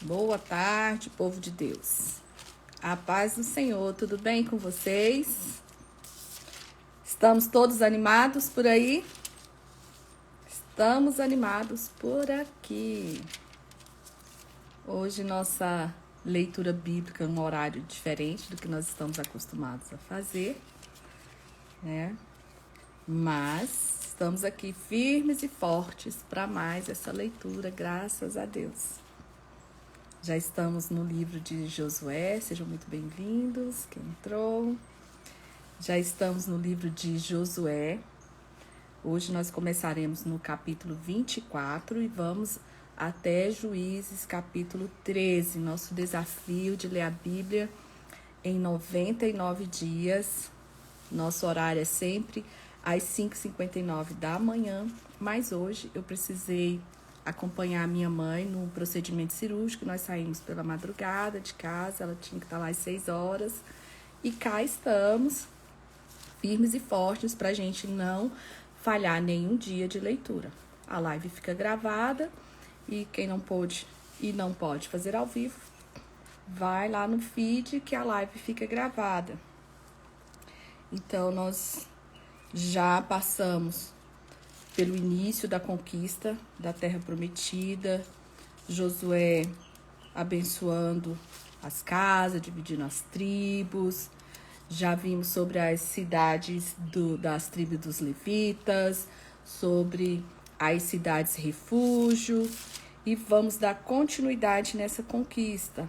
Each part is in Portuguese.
Boa tarde, povo de Deus. A paz do Senhor, tudo bem com vocês? Estamos todos animados por aí? Estamos animados por aqui. Hoje nossa leitura bíblica é um horário diferente do que nós estamos acostumados a fazer, né? Mas estamos aqui firmes e fortes para mais essa leitura, graças a Deus. Já estamos no livro de Josué, sejam muito bem-vindos, quem entrou. Já estamos no livro de Josué. Hoje nós começaremos no capítulo 24 e vamos até Juízes, capítulo 13. Nosso desafio de ler a Bíblia em 99 dias. Nosso horário é sempre às 5h59 da manhã, mas hoje eu precisei acompanhar a minha mãe no procedimento cirúrgico. Nós saímos pela madrugada de casa, ela tinha que estar lá às 6 horas. E cá estamos, firmes e fortes, para a gente não falhar nenhum dia de leitura. A live fica gravada e quem não pôde e não pode fazer ao vivo, vai lá no feed que a live fica gravada. Então, nós já passamos pelo início da conquista da Terra Prometida, Josué abençoando as casas, dividindo as tribos. Já vimos sobre as cidades das tribos dos levitas, sobre as cidades refúgio, e vamos dar continuidade nessa conquista.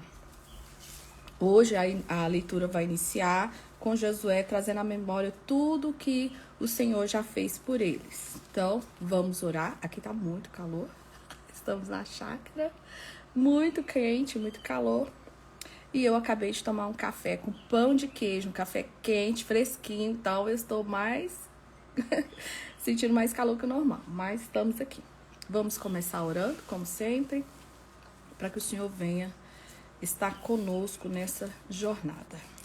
Hoje a leitura vai iniciar com Josué trazendo à memória tudo que o Senhor já fez por eles. Então, vamos orar. Aqui tá muito calor. Estamos na chácara. Muito quente, muito calor. E eu acabei de tomar um café com pão de queijo, um café quente, fresquinho. Então, eu estou sentindo mais calor que o normal. Mas estamos aqui. Vamos começar orando, como sempre, para que o Senhor venha estar conosco nessa jornada.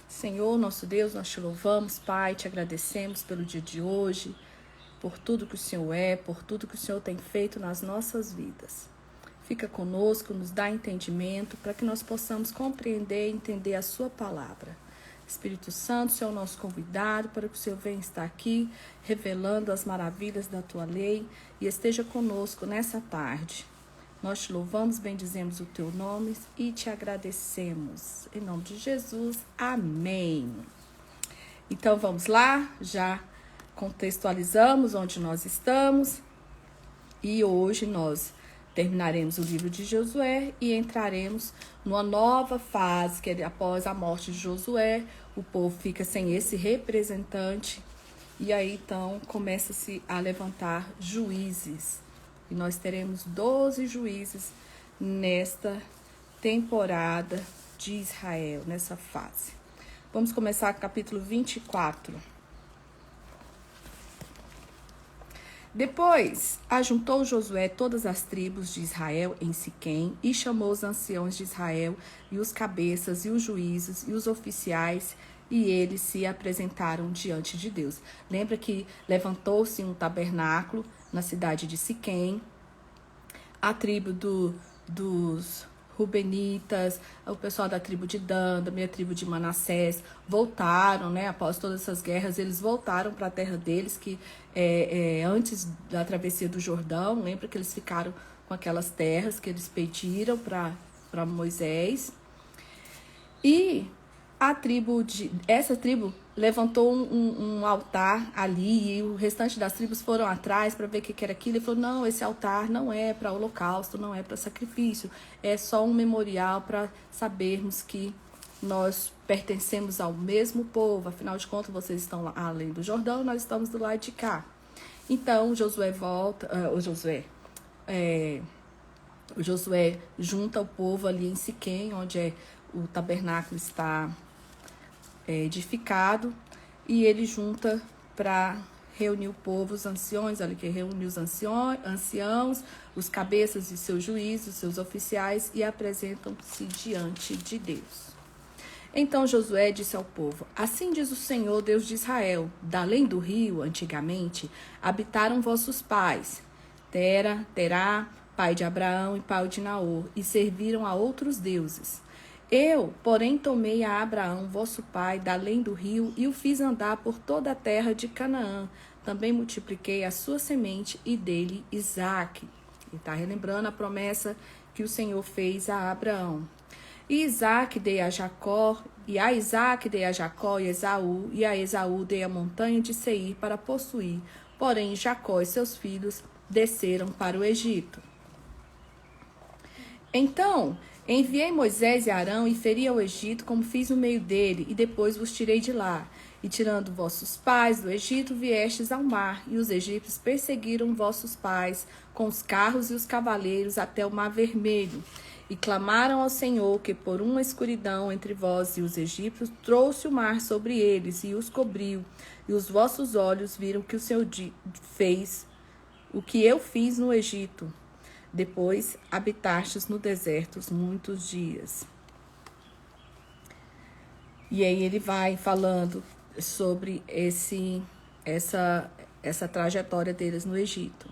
Senhor, nosso Deus, nós te louvamos, Pai, te agradecemos pelo dia de hoje, por tudo que o Senhor é, por tudo que o Senhor tem feito nas nossas vidas. Fica conosco, nos dá entendimento, para que nós possamos compreender e entender a sua palavra. Espírito Santo, o Senhor é o nosso convidado, para que o Senhor venha estar aqui, revelando as maravilhas da tua lei, e esteja conosco nessa tarde. Nós te louvamos, bendizemos o teu nome e te agradecemos. Em nome de Jesus, amém. Então vamos lá, já contextualizamos onde nós estamos. E hoje nós terminaremos o livro de Josué e entraremos numa nova fase, que é após a morte de Josué, o povo fica sem esse representante. E aí então começa-se a levantar juízes. E nós teremos 12 juízes nesta temporada de Israel, nessa fase. Vamos começar com o capítulo 24. Depois, ajuntou Josué todas as tribos de Israel em Siquém e chamou os anciãos de Israel e os cabeças e os juízes e os oficiais, e eles se apresentaram diante de Deus. Lembra que levantou-se um tabernáculo na cidade de Siquém. A tribo dos Rubenitas, o pessoal da tribo de Dan, da minha tribo de Manassés, voltaram, né? Após todas essas guerras, eles voltaram para a terra deles, que antes da travessia do Jordão. Lembra que eles ficaram com aquelas terras que eles pediram para Moisés. E essa tribo levantou um altar ali, e o restante das tribos foram atrás para ver o que era aquilo. E falou: não, esse altar não é para holocausto, não é para sacrifício, é só um memorial para sabermos que nós pertencemos ao mesmo povo. Afinal de contas, vocês estão lá além do Jordão, nós estamos do lado de cá. Então Josué Josué junta o povo ali em Siquém, onde o tabernáculo está edificado, e ele junta para reunir o povo, os anciões, olha que reúne os anciãos, os cabeças e seus juízes, seus oficiais, e apresentam-se diante de Deus. Então Josué disse ao povo: assim diz o Senhor, Deus de Israel, da além do rio, antigamente, habitaram vossos pais, Terá, pai de Abraão e pai de Naor, e serviram a outros deuses. Eu, porém, tomei a Abraão, vosso pai, da além do rio, e o fiz andar por toda a terra de Canaã. Também multipliquei a sua semente e dele Isaque. Ele está relembrando a promessa que o Senhor fez a Abraão. E Isaque dei a Jacó, e a Isaque dei a Jacó e Esaú, e a Esaú dei a montanha de Seir para possuir. Porém, Jacó e seus filhos desceram para o Egito. Então, enviei Moisés e Arão e feri ao Egito, como fiz no meio dele, e depois vos tirei de lá. E tirando vossos pais do Egito, viestes ao mar, e os egípcios perseguiram vossos pais com os carros e os cavaleiros até o mar vermelho. E clamaram ao Senhor que por uma escuridão entre vós e os egípcios trouxe o mar sobre eles e os cobriu. E os vossos olhos viram que o Senhor fez o que eu fiz no Egito. Depois habitastes no deserto muitos dias. E aí ele vai falando sobre essa trajetória deles no Egito.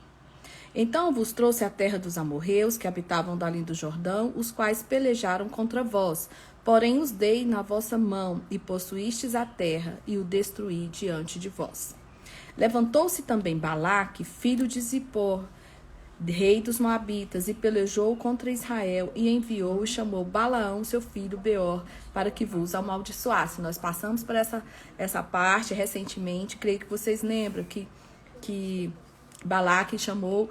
Então vos trouxe a terra dos amorreus, que habitavam dali do Jordão, os quais pelejaram contra vós. Porém os dei na vossa mão, e possuístes a terra, e o destruí diante de vós. Levantou-se também Balaque, filho de Zippor, rei dos Moabitas, e pelejou contra Israel, e enviou e chamou Balaão, seu filho Beor, para que vos amaldiçoasse. Nós passamos por essa parte recentemente, creio que vocês lembram que Balaque chamou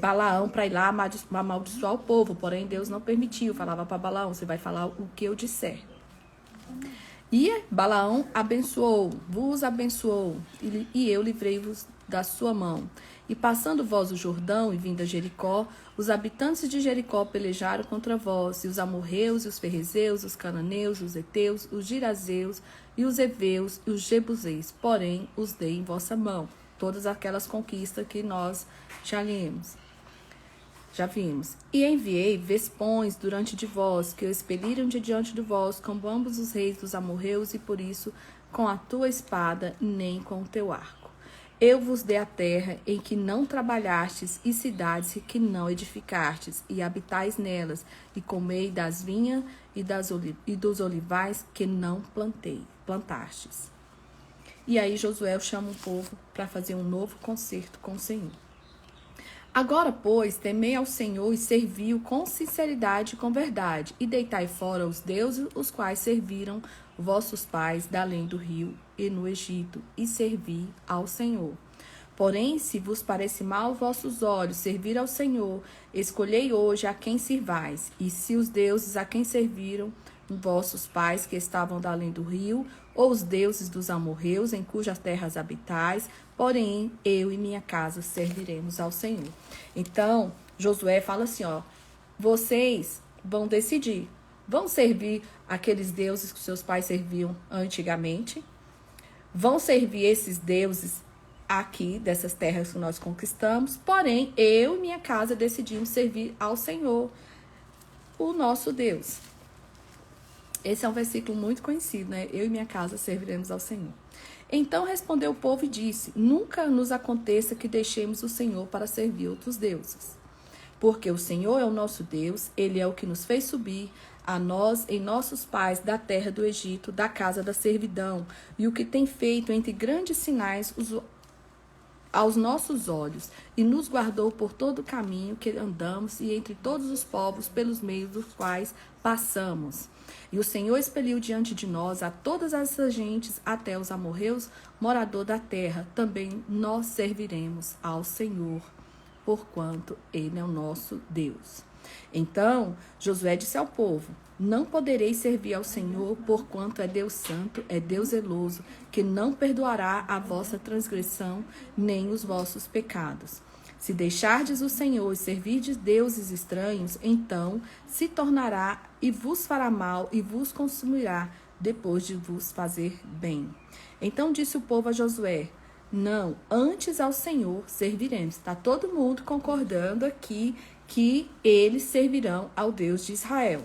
Balaão para ir lá amaldiçoar o povo, porém Deus não permitiu, falava para Balaão, você vai falar o que eu disser. E Balaão vos abençoou, e eu livrei-vos da sua mão. E passando vós o Jordão e vindo a Jericó, os habitantes de Jericó pelejaram contra vós, e os amorreus, e os ferrezeus, os cananeus, os heteus, os girazeus, e os heveus, e os jebuseus, porém os dei em vossa mão. Todas aquelas conquistas que nós já vimos. E enviei vespões durante de vós, que o expeliram de diante de vós, como ambos os reis dos amorreus, e por isso com a tua espada, nem com o teu arco. Eu vos dei a terra em que não trabalhastes, e cidades que não edificastes, e habitais nelas, e comei das vinhas e dos olivais que não plantastes. E aí Josué chama o povo para fazer um novo concerto com o Senhor. Agora, pois, temei ao Senhor e servi-o com sinceridade e com verdade, e deitai fora os deuses os quais serviram vossos pais da além do rio e no Egito, e servi ao Senhor. Porém, se vos parece mal aos vossos olhos servir ao Senhor, escolhei hoje a quem sirvais, e se os deuses a quem serviram vossos pais que estavam da além do rio, ou os deuses dos amorreus em cujas terras habitais, porém eu e minha casa serviremos ao Senhor. Então, Josué fala assim, vocês vão decidir, vão servir aqueles deuses que seus pais serviam antigamente, vão servir esses deuses aqui, dessas terras que nós conquistamos, porém eu e minha casa decidimos servir ao Senhor, o nosso Deus. Esse é um versículo muito conhecido, né? Eu e minha casa serviremos ao Senhor. Então respondeu o povo e disse, nunca nos aconteça que deixemos o Senhor para servir outros deuses. Porque o Senhor é o nosso Deus, Ele é o que nos fez subir a nós e nossos pais da terra do Egito, da casa da servidão, e o que tem feito entre grandes sinais aos nossos olhos, e nos guardou por todo o caminho que andamos e entre todos os povos pelos meios dos quais passamos. E o Senhor expeliu diante de nós a todas essas gentes, até os amorreus, morador da terra. Também nós serviremos ao Senhor, porquanto Ele é o nosso Deus. Então Josué disse ao povo, não podereis servir ao Senhor, porquanto é Deus santo, é Deus zeloso, que não perdoará a vossa transgressão, nem os vossos pecados. Se deixardes o Senhor e servirdes deuses estranhos, então se tornará e vos fará mal e vos consumirá, depois de vos fazer bem. Então disse o povo a Josué, não, antes ao Senhor serviremos. Está todo mundo concordando aqui que eles servirão ao Deus de Israel.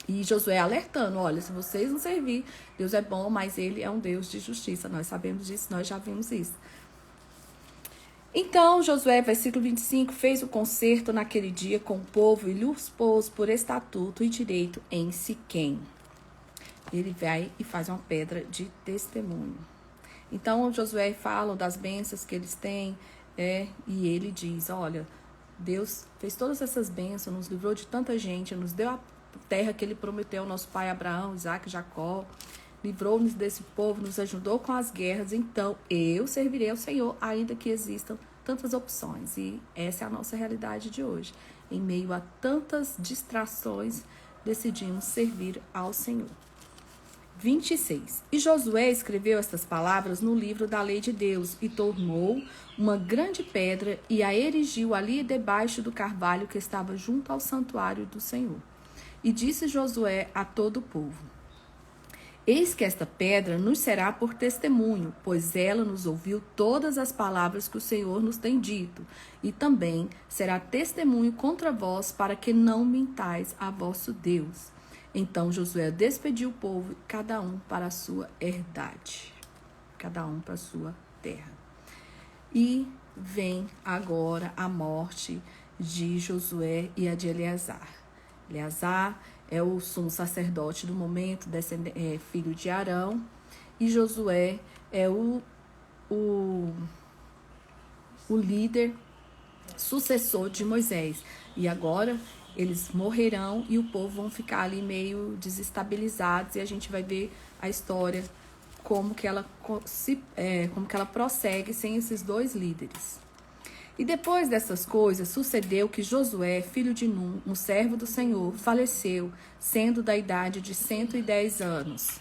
E Josué alertando, olha, se vocês não servir, Deus é bom, mas Ele é um Deus de justiça. Nós sabemos disso, nós já vimos isso. Então Josué, versículo 25, fez o concerto naquele dia com o povo e lhes pôs por estatuto e direito em Siquém. Ele vai e faz uma pedra de testemunho. Então Josué fala das bênçãos que eles têm, e ele diz, olha, Deus fez todas essas bênçãos, nos livrou de tanta gente, nos deu a terra que ele prometeu ao nosso pai Abraão, Isaac e Jacó, livrou-nos desse povo, nos ajudou com as guerras, então eu servirei ao Senhor, ainda que existam tantas opções. E essa é a nossa realidade de hoje. Em meio a tantas distrações, decidimos servir ao Senhor. 26. E Josué escreveu estas palavras no livro da lei de Deus e tornou uma grande pedra e a erigiu ali debaixo do carvalho que estava junto ao santuário do Senhor. E disse Josué a todo o povo: eis que esta pedra nos será por testemunho, pois ela nos ouviu todas as palavras que o Senhor nos tem dito, e também será testemunho contra vós, para que não mintais a vosso Deus. Então Josué despediu o povo, cada um para a sua herdade, cada um para a sua terra. E vem agora a morte de Josué e a de Eleazar. Eleazar é o sumo sacerdote do momento, filho de Arão, e Josué é o líder, sucessor de Moisés. E agora eles morrerão e o povo vão ficar ali meio desestabilizados, e a gente vai ver a história, como que ela prossegue sem esses dois líderes. E depois dessas coisas, sucedeu que Josué, filho de Num, um servo do Senhor, faleceu, sendo da idade de 110 anos.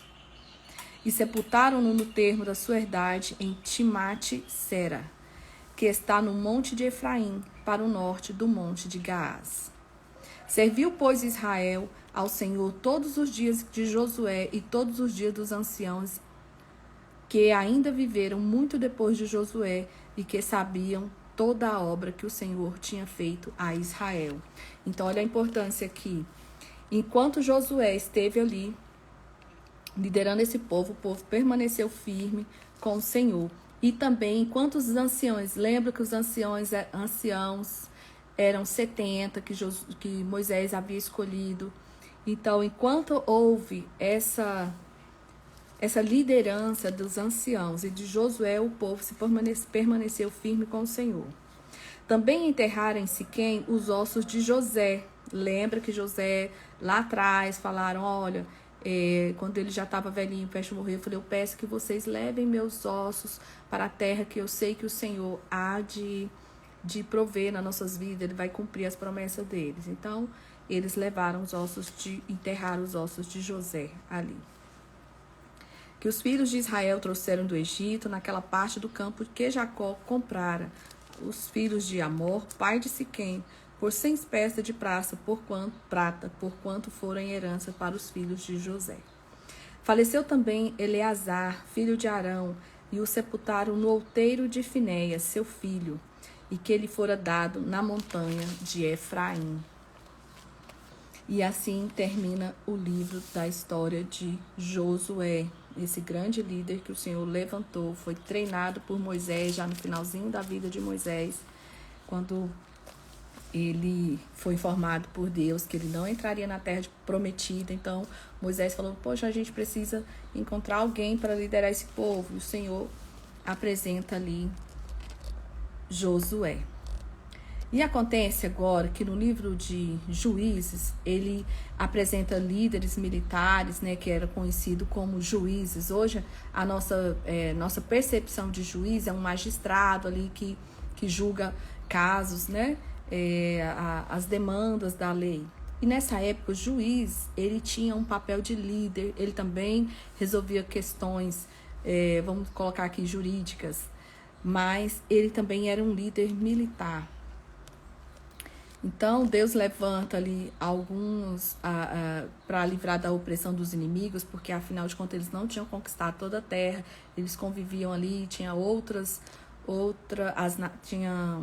E sepultaram-no no termo da sua herdade em Timate-Sera, que está no monte de Efraim, para o norte do monte de Gaás. Serviu, pois, Israel ao Senhor todos os dias de Josué e todos os dias dos anciãos que ainda viveram muito depois de Josué e que sabiam toda a obra que o Senhor tinha feito a Israel. Então, olha a importância aqui. Enquanto Josué esteve ali, liderando esse povo, o povo permaneceu firme com o Senhor. E também, enquanto os anciãos, lembra que os anciãos eram 70 que Moisés havia escolhido. Então, enquanto houve essa liderança dos anciãos e de Josué, o povo permaneceu firme com o Senhor. Também enterraram em Siquém os ossos de José. Lembra que José, lá atrás, falaram, olha, quando ele já estava velhinho, perto de morrer, eu falei, eu peço que vocês levem meus ossos para a terra que eu sei que o Senhor há de prover nas nossas vidas, ele vai cumprir as promessas deles. Então, eles levaram enterraram os ossos de José ali. Que os filhos de Israel trouxeram do Egito, naquela parte do campo que Jacó comprara, os filhos de Amor, pai de Siquém, por 100 peças de prata, por quanto foram em herança para os filhos de José. Faleceu também Eleazar, filho de Arão, e o sepultaram no outeiro de Finéias, seu filho, e que lhe fora dado na montanha de Efraim. E assim termina o livro da história de Josué, esse grande líder que o Senhor levantou, foi treinado por Moisés, já no finalzinho da vida de Moisés, quando ele foi informado por Deus que ele não entraria na terra prometida. Então Moisés falou, poxa, a gente precisa encontrar alguém para liderar esse povo. E o Senhor apresenta ali Josué. E acontece agora que no livro de Juízes, ele apresenta líderes militares, né, que era conhecido como juízes. Hoje, a nossa percepção de juiz é um magistrado ali que julga casos, né, as demandas da lei. E nessa época, o juiz, ele tinha um papel de líder, ele também resolvia questões, vamos colocar aqui, jurídicas, mas ele também era um líder militar. Então, Deus levanta ali alguns para livrar da opressão dos inimigos, porque afinal de contas eles não tinham conquistado toda a terra, eles conviviam ali, tinha tinha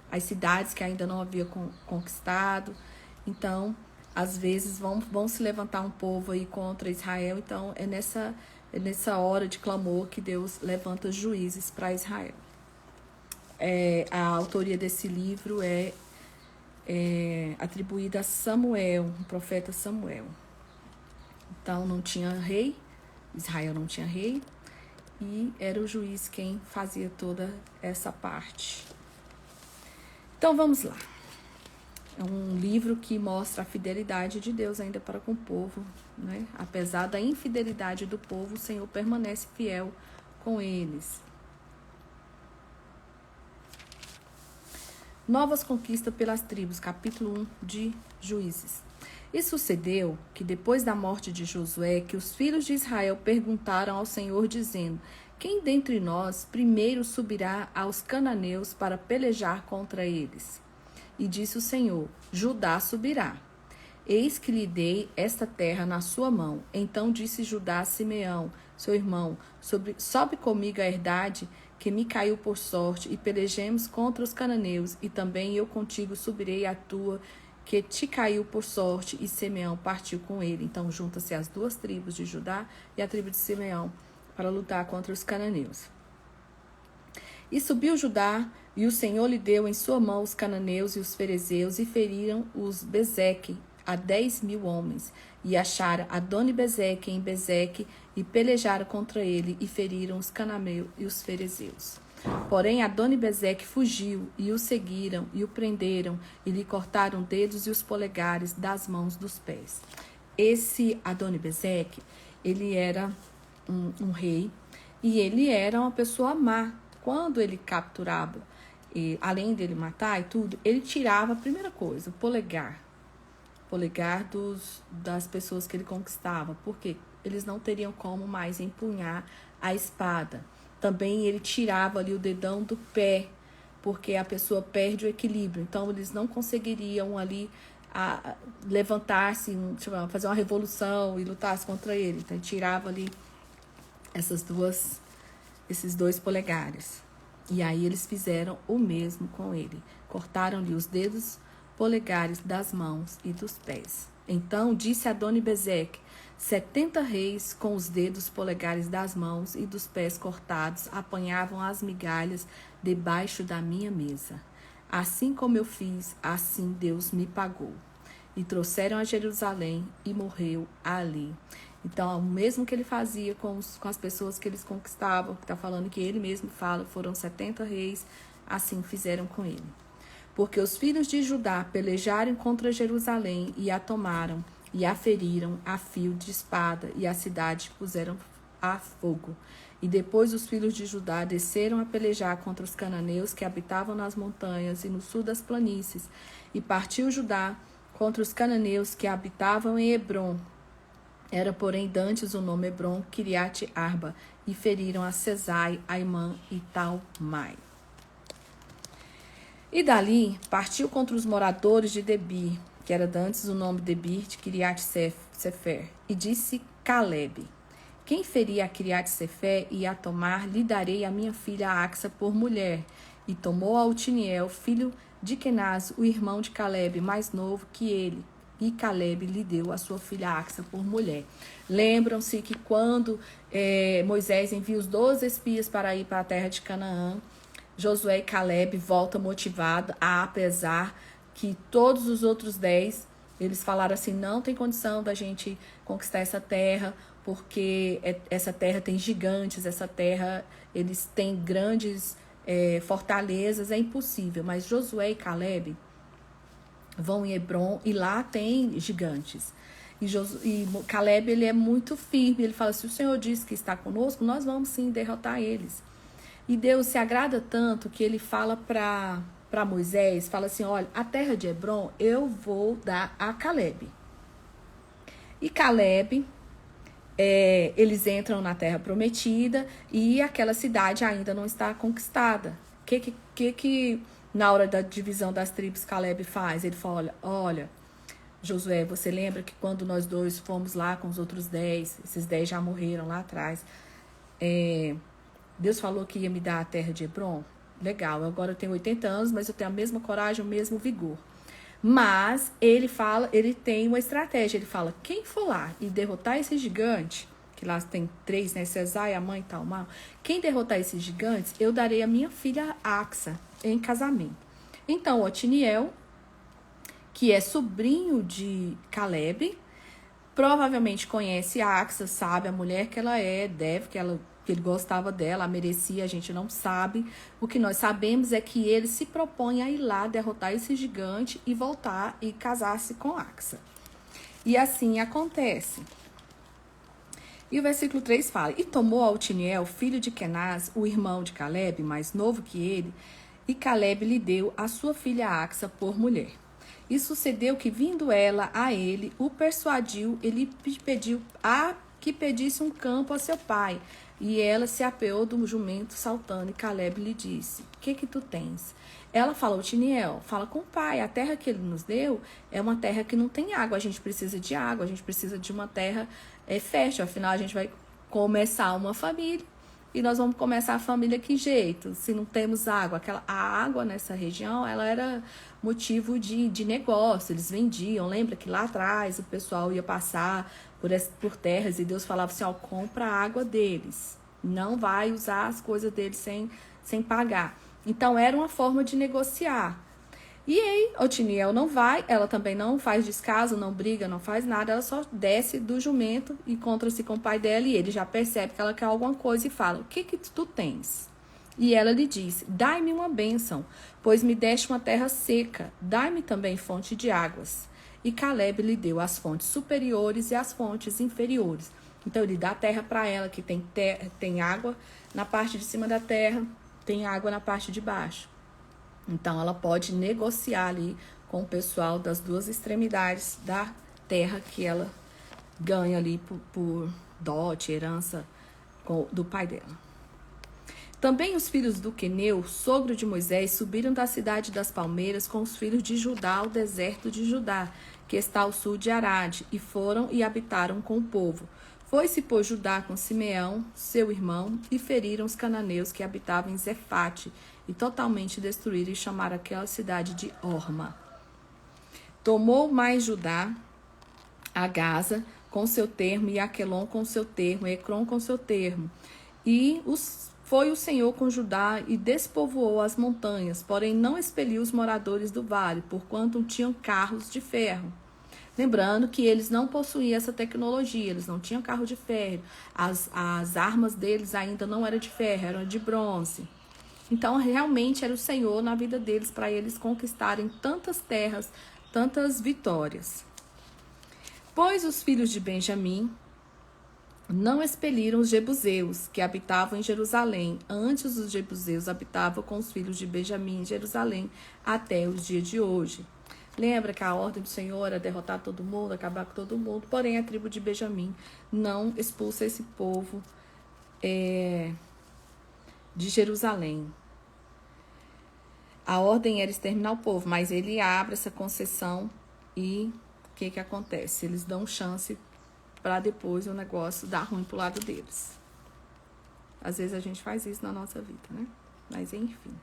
as cidades que ainda não havia conquistado. Então, às vezes vão se levantar um povo aí contra Israel. Então, é nessa hora de clamor que Deus levanta juízes para Israel. a autoria desse livro é atribuída a Samuel, o profeta Samuel. Então não tinha rei, Israel não tinha rei, e era o juiz quem fazia toda essa parte. Então vamos lá. É um livro que mostra a fidelidade de Deus ainda para com o povo, né? Apesar da infidelidade do povo, o Senhor permanece fiel com eles. Novas conquistas pelas tribos, capítulo 1 de Juízes. E sucedeu que depois da morte de Josué, que os filhos de Israel perguntaram ao Senhor, dizendo: quem dentre nós primeiro subirá aos cananeus para pelejar contra eles? E disse o Senhor: Judá subirá. Eis que lhe dei esta terra na sua mão. Então disse Judá a Simeão, seu irmão: sobe comigo a herdade que me caiu por sorte, e pelejemos contra os cananeus, e também eu contigo subirei a tua que te caiu por sorte. E Simeão partiu com ele. Então junta-se as duas tribos de Judá e a tribo de Simeão para lutar contra os cananeus. E subiu Judá, e o Senhor lhe deu em sua mão os cananeus e os ferezeus, e feriram os Bezeque a 10.000 homens, e acharam Adoni-Bezeque em Bezeque, e pelejaram contra ele, e feriram os cananeus e os ferezeus. Porém Adoni-Bezeque fugiu, e o seguiram, e o prenderam, e lhe cortaram dedos e os polegares das mãos dos pés. Esse Adoni-Bezeque, ele era um rei, e ele era uma pessoa má. Quando ele capturava, além dele matar e tudo, ele tirava a primeira coisa, o polegar das pessoas que ele conquistava, porque eles não teriam como mais empunhar a espada. Também ele tirava ali o dedão do pé, porque a pessoa perde o equilíbrio, então eles não conseguiriam ali levantar-se, fazer uma revolução e lutar contra ele. Então ele tirava ali esses dois polegares. E aí eles fizeram o mesmo com ele. Cortaram-lhe os dedos polegares das mãos e dos pés. Então disse Adoni-Bezeque: 70 reis com os dedos polegares das mãos e dos pés cortados apanhavam as migalhas debaixo da minha mesa. Assim como eu fiz, assim Deus me pagou. E trouxeram a Jerusalém e morreu ali. Então, o mesmo que ele fazia com as pessoas que eles conquistavam, que está falando que ele mesmo fala, foram 70 reis, assim fizeram com ele. Porque os filhos de Judá pelejaram contra Jerusalém e a tomaram, e a feriram a fio de espada, e a cidade puseram a fogo. E depois os filhos de Judá desceram a pelejar contra os cananeus que habitavam nas montanhas e no sul das planícies. E partiu Judá contra os cananeus que habitavam em Hebrom. Era, porém, dantes o nome Hebrom, Kiriate Arba, e feriram a Sesai, Aimã e Talmai. E dali partiu contra os moradores de Debir, que era dantes o nome Debir de Kiriate Sefer, e disse Calebe: quem ferir a Kiriate Sefer e a tomar, lhe darei a minha filha Axa por mulher. E tomou a Otiniel, filho de Kenaz, o irmão de Calebe, mais novo que ele. E Calebe lhe deu a sua filha Axa por mulher. Lembram-se que quando Moisés envia os 12 espias para ir para a terra de Canaã, Josué e Calebe voltam motivados, apesar que todos os outros 10, eles falaram assim, não tem condição da gente conquistar essa terra, porque essa terra tem gigantes, essa terra, eles têm grandes fortalezas, é impossível. Mas Josué e Calebe vão em Hebrom e lá tem gigantes. E Calebe, ele é muito firme, ele fala, se o Senhor diz que está conosco, nós vamos sim derrotar eles. E Deus se agrada tanto que ele fala para Moisés, fala assim, olha, a terra de Hebrom eu vou dar a Calebe. E Calebe, eles entram na terra prometida e aquela cidade ainda não está conquistada. Que na hora da divisão das tribos Calebe faz? Ele fala, olha, Josué, você lembra que quando nós dois fomos lá com os outros 10, esses 10 já morreram lá atrás, Deus falou que ia me dar a terra de Hebrom? Legal, agora eu tenho 80 anos, mas eu tenho a mesma coragem, o mesmo vigor. Mas ele tem uma estratégia, ele fala, quem for lá e derrotar esse gigante, que lá tem 3, né, Sesai, a mãe e tal, quem derrotar esses gigantes, eu darei a minha filha Axa. em casamento. Então, Otiniel, que é sobrinho de Caleb, provavelmente conhece a Axa, sabe a mulher que ela é, que ele gostava dela, a merecia, a gente não sabe. O que nós sabemos é que ele se propõe a ir lá derrotar esse gigante e voltar e casar-se com Axa. E assim acontece. E o versículo 3 fala: E tomou Otiniel, filho de Kenaz, o irmão de Caleb, mais novo que ele, e Caleb lhe deu a sua filha Axa por mulher. E sucedeu que, vindo ela a ele, o persuadiu, ele pediu que pedisse um campo a seu pai. E ela se apeou do jumento saltando, e Caleb lhe disse: Que tu tens? Ela falou: Otiniel, fala com o pai, a terra que ele nos deu é uma terra que não tem água, a gente precisa de água, a gente precisa de uma terra fértil, afinal a gente vai começar uma família, e nós vamos começar a família que jeito? Se não temos água, a água nessa região, ela era motivo de negócio, eles vendiam, lembra que lá atrás o pessoal ia passar por terras e Deus falava assim, ó, compra a água deles, não vai usar as coisas deles sem pagar. Então era uma forma de negociar. E aí, Otiniel não vai, ela também não faz descaso, não briga, não faz nada, ela só desce do jumento, encontra-se com o pai dela e ele já percebe que ela quer alguma coisa e fala: O que tu tens? E ela lhe disse: Dai-me uma bênção, pois me deste uma terra seca, dai-me também fonte de águas. E Caleb lhe deu as fontes superiores e as fontes inferiores. Então ele dá a terra para ela, que tem água na parte de cima da terra, tem água na parte de baixo. Então, ela pode negociar ali com o pessoal das duas extremidades da terra que ela ganha ali por dote, herança do pai dela. Também os filhos do Queneu, sogro de Moisés, subiram da cidade das palmeiras com os filhos de Judá ao deserto de Judá, que está ao sul de Arade, e foram e habitaram com o povo. Foi-se, pois, Judá com Simeão, seu irmão, e feriram os cananeus que habitavam em Zefate, e totalmente destruíram e chamaram aquela cidade de Orma. Tomou mais Judá a Gaza com seu termo, e Aquelon com seu termo, e Ecrom com seu termo. E foi o Senhor com Judá e despovoou as montanhas, porém não expeliu os moradores do vale, porquanto tinham carros de ferro. Lembrando que eles não possuíam essa tecnologia, eles não tinham carro de ferro, as armas deles ainda não eram de ferro, eram de bronze. Então, realmente era o Senhor na vida deles para eles conquistarem tantas terras, tantas vitórias. Pois os filhos de Benjamim não expeliram os jebuseus, que habitavam em Jerusalém. Antes, os jebuseus habitavam com os filhos de Benjamim em Jerusalém até os dias de hoje. Lembra que a ordem do Senhor era derrotar todo mundo, acabar com todo mundo, porém a tribo de Benjamim não expulsa esse povo de Jerusalém. A ordem era exterminar o povo, mas ele abre essa concessão e o que acontece? Eles dão chance para depois o negócio dar ruim pro lado deles. Às vezes a gente faz isso na nossa vida, né? Mas enfim.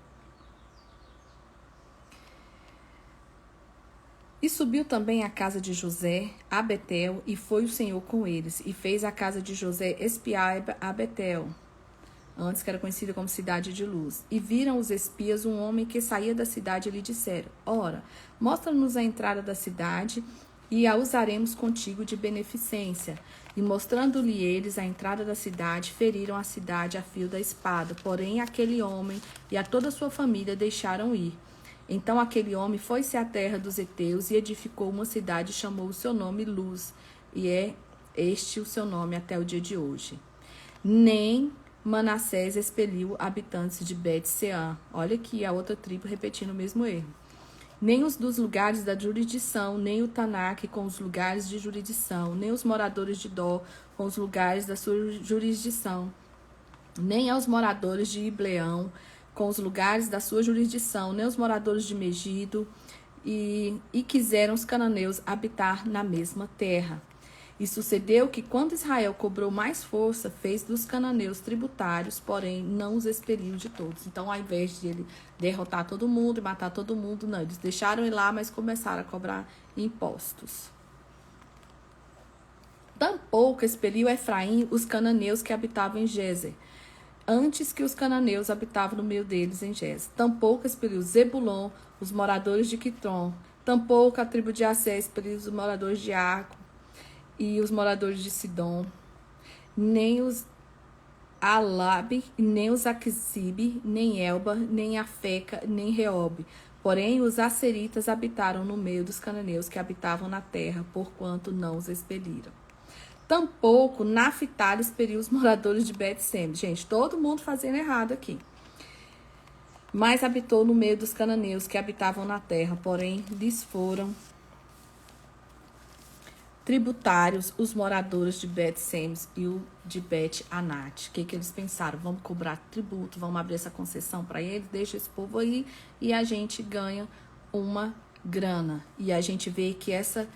E subiu também a casa de José a Betel, e foi o Senhor com eles, e fez a casa de José espiar a Betel, antes que era conhecida como cidade de luz. E viram os espias um homem que saía da cidade e lhe disseram: Ora, mostra-nos a entrada da cidade, e a usaremos contigo de beneficência. E mostrando-lhe eles a entrada da cidade, feriram a cidade a fio da espada. Porém, aquele homem e a toda a sua família deixaram ir. Então aquele homem foi-se à terra dos heteus e edificou uma cidade e chamou o seu nome Luz. E é este o seu nome até o dia de hoje. Nem Manassés expeliu habitantes de Bet-Sean. Olha aqui a outra tribo repetindo o mesmo erro. Nem os dos lugares da jurisdição, nem o Tanak com os lugares de jurisdição, nem os moradores de Dó com os lugares da sua jurisdição, nem aos moradores de Ibleão com os lugares da sua jurisdição, nem os moradores de Megido, e quiseram os cananeus habitar na mesma terra. E sucedeu que, quando Israel cobrou mais força, fez dos cananeus tributários, porém não os expeliu de todos. Então, ao invés de ele derrotar todo mundo e matar todo mundo, não, eles deixaram ir lá, mas começaram a cobrar impostos. Tampouco expeliu Efraim os cananeus que habitavam em Gezer. antes que os cananeus habitavam no meio deles em Gés. Tampouco expeliu Zebulon, os moradores de Quitron. Tampouco a tribo de Assé expeliu os moradores de Arco e os moradores de Sidom. Nem os Alabe, nem os Aquisibe, nem Elba, nem Afeca, nem Reobe. Porém, os asseritas habitaram no meio dos cananeus que habitavam na terra, porquanto não os expeliram. Tampouco Naphtali expeliu os moradores de Bet-Semes. Gente, todo mundo fazendo errado aqui. Mas habitou no meio dos cananeus que habitavam na terra, porém lhes foram tributários os moradores de Bet-Semes e o de Bet-Anat. O que eles pensaram? Vamos cobrar tributo, vamos abrir essa concessão para eles, deixa esse povo aí e a gente ganha uma grana. E a gente vê que essa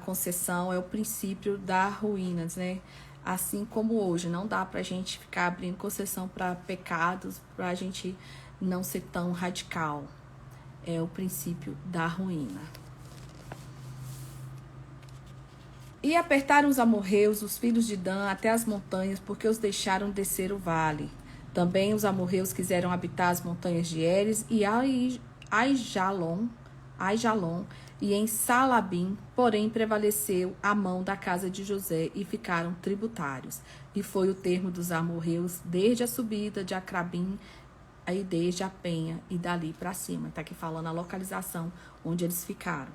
concessão é o princípio da ruína, né? Assim como hoje, não dá para a gente ficar abrindo concessão para pecados, para a gente não ser tão radical. É o princípio da ruína. E apertaram os amorreus, os filhos de Dan, até as montanhas, porque os deixaram descer o vale. Também os amorreus quiseram habitar as montanhas de Eres e Aijalon, e em Salabim, porém prevaleceu a mão da casa de José e ficaram tributários. E foi o termo dos amorreus desde a subida de Acrabim e desde a penha e dali para cima. Está aqui falando a localização onde eles ficaram.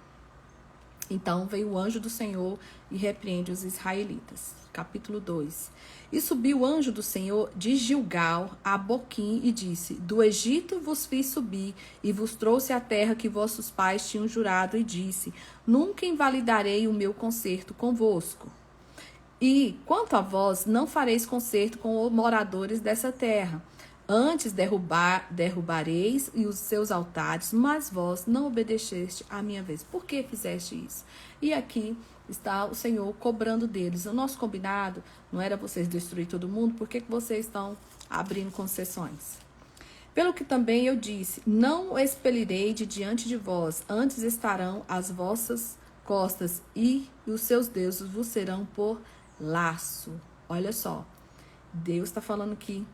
Então veio o anjo do Senhor e repreende os israelitas. Capítulo 2. E subiu o anjo do Senhor de Gilgal a Boquim e disse: Do Egito vos fiz subir e vos trouxe a terra que vossos pais tinham jurado, e disse: Nunca invalidarei o meu concerto convosco. E quanto a vós, não fareis concerto com os moradores dessa terra. Antes derrubareis os seus altares, mas vós não obedeceste à minha vez. Por que fizeste isso? E aqui está o Senhor cobrando deles. O nosso combinado não era vocês destruir todo mundo, por que vocês estão abrindo concessões? Pelo que também eu disse, não o expelirei de diante de vós, antes estarão as vossas costas e os seus deuses vos serão por laço. Olha só, Deus está falando aqui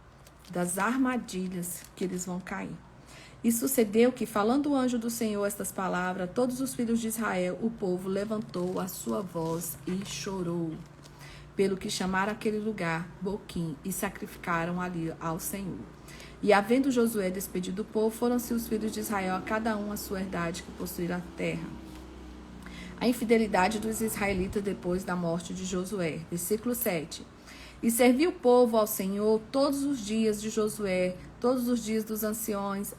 das armadilhas que eles vão cair. E sucedeu que, falando o anjo do Senhor estas palavras, todos os filhos de Israel, o povo levantou a sua voz e chorou, pelo que chamaram aquele lugar Boquim e sacrificaram ali ao Senhor. E havendo Josué despedido o povo, foram-se os filhos de Israel, a cada um a sua herdade, que possuíram a terra. A infidelidade dos israelitas depois da morte de Josué. Versículo 7. E serviu o povo ao Senhor todos os dias de Josué, todos os dias dos anciãos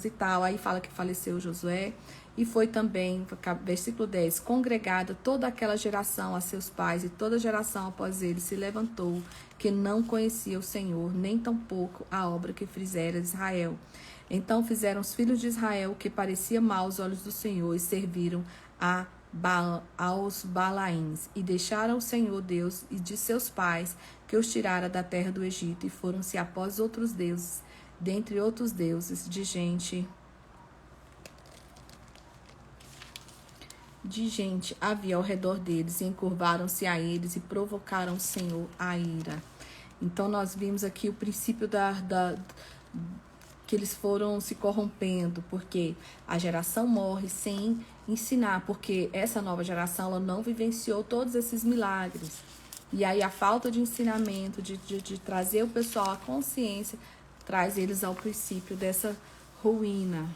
e tal. Aí fala que faleceu Josué. E foi também, versículo 10, congregada toda aquela geração a seus pais, e toda geração após ele se levantou, que não conhecia o Senhor, nem tampouco a obra que fizera Israel. Então fizeram os filhos de Israel o que parecia mal aos olhos do Senhor, e serviram aos Balaíns, e deixaram o Senhor Deus e de seus pais, que os tirara da terra do Egito, e foram-se após outros deuses, dentre outros deuses, de gente havia ao redor deles, e encurvaram-se a eles, e provocaram o Senhor a ira. Então nós vimos aqui o princípio que eles foram se corrompendo, porque a geração morre sem ensinar, porque essa nova geração ela não vivenciou todos esses milagres. E aí a falta de ensinamento, de trazer o pessoal à consciência, traz eles ao princípio dessa ruína.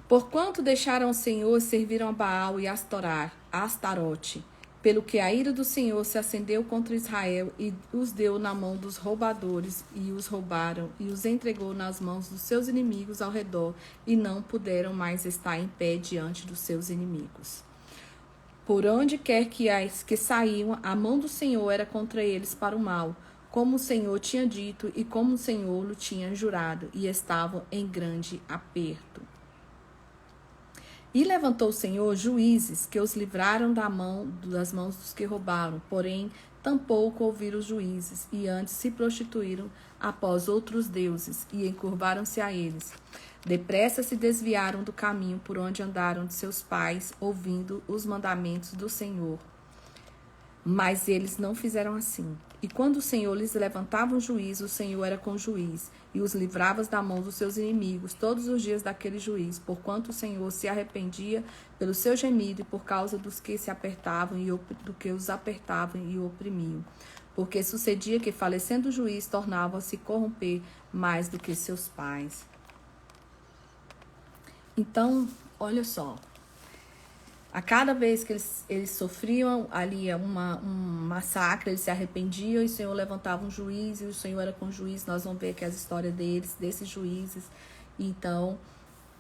Porquanto deixaram o Senhor e serviram a Baal e Astarote, pelo que a ira do Senhor se acendeu contra Israel e os deu na mão dos roubadores, e os roubaram, e os entregou nas mãos dos seus inimigos ao redor, e não puderam mais estar em pé diante dos seus inimigos. Por onde quer que saíam, a mão do Senhor era contra eles para o mal, como o Senhor tinha dito e como o Senhor lhe tinha jurado, e estavam em grande aperto. E levantou o Senhor juízes que os livraram das mãos dos que roubaram, porém tampouco ouviram os juízes, e antes se prostituíram após outros deuses, e encurvaram-se a eles. Depressa se desviaram do caminho por onde andaram de seus pais, ouvindo os mandamentos do Senhor. Mas eles não fizeram assim. E quando o Senhor lhes levantava um juiz, o Senhor era com o juiz, e os livrava da mão dos seus inimigos todos os dias daquele juiz, porquanto o Senhor se arrependia pelo seu gemido e por causa dos que se apertavam e do que os apertavam e o oprimiam. Porque sucedia que, falecendo o juiz, tornavam a se corromper mais do que seus pais. Então, olha só. A cada vez que eles sofriam ali um massacre, eles se arrependiam e o Senhor levantava um juiz e o Senhor era com o juiz. Nós vamos ver aqui as histórias desses juízes. Então,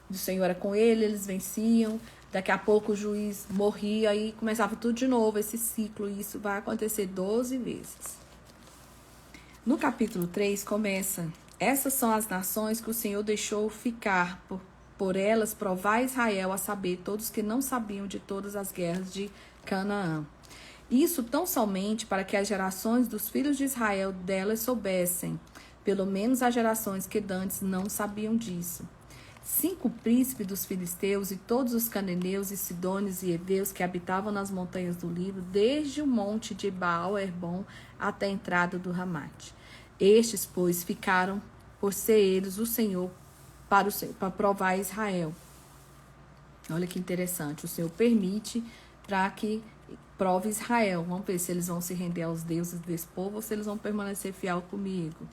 o Senhor era com eles venciam. Daqui a pouco o juiz morria e começava tudo de novo, esse ciclo. E isso vai acontecer 12 vezes. No capítulo 3 começa: essas são as nações que o Senhor deixou ficar por elas provar Israel, a saber, todos que não sabiam de todas as guerras de Canaã. Isso tão somente para que as gerações dos filhos de Israel delas soubessem, pelo menos as gerações que dantes não sabiam disso. 5 príncipes dos filisteus e todos os cananeus e sidônios e heveus que habitavam nas montanhas do Líbano, desde o monte de Baal-Herbon até a entrada do Ramate. Estes, pois, ficaram por ser eles o Senhor para provar Israel. Olha que interessante. O Senhor permite para que prove Israel. Vamos ver se eles vão se render aos deuses desse povo ou se eles vão permanecer fiel comigo.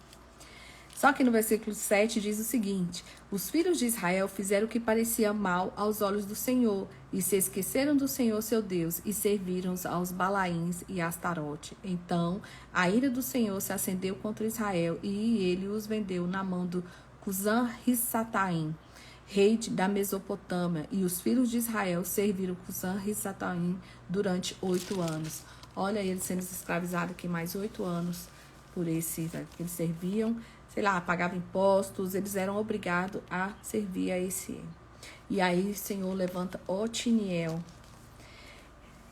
Só que no versículo 7 diz o seguinte: os filhos de Israel fizeram o que parecia mal aos olhos do Senhor, e se esqueceram do Senhor seu Deus, e serviram aos Balaíns e a Astarote. Então a ira do Senhor se acendeu contra Israel, e ele os vendeu na mão do Cusã-Risataim, rei da Mesopotâmia, e os filhos de Israel serviram Cusã-Risataim durante 8 anos. Olha eles sendo escravizados aqui mais 8 anos por esse, eles serviam, sei lá, pagavam impostos, eles eram obrigados a servir a esse. E aí o Senhor levanta Otiniel.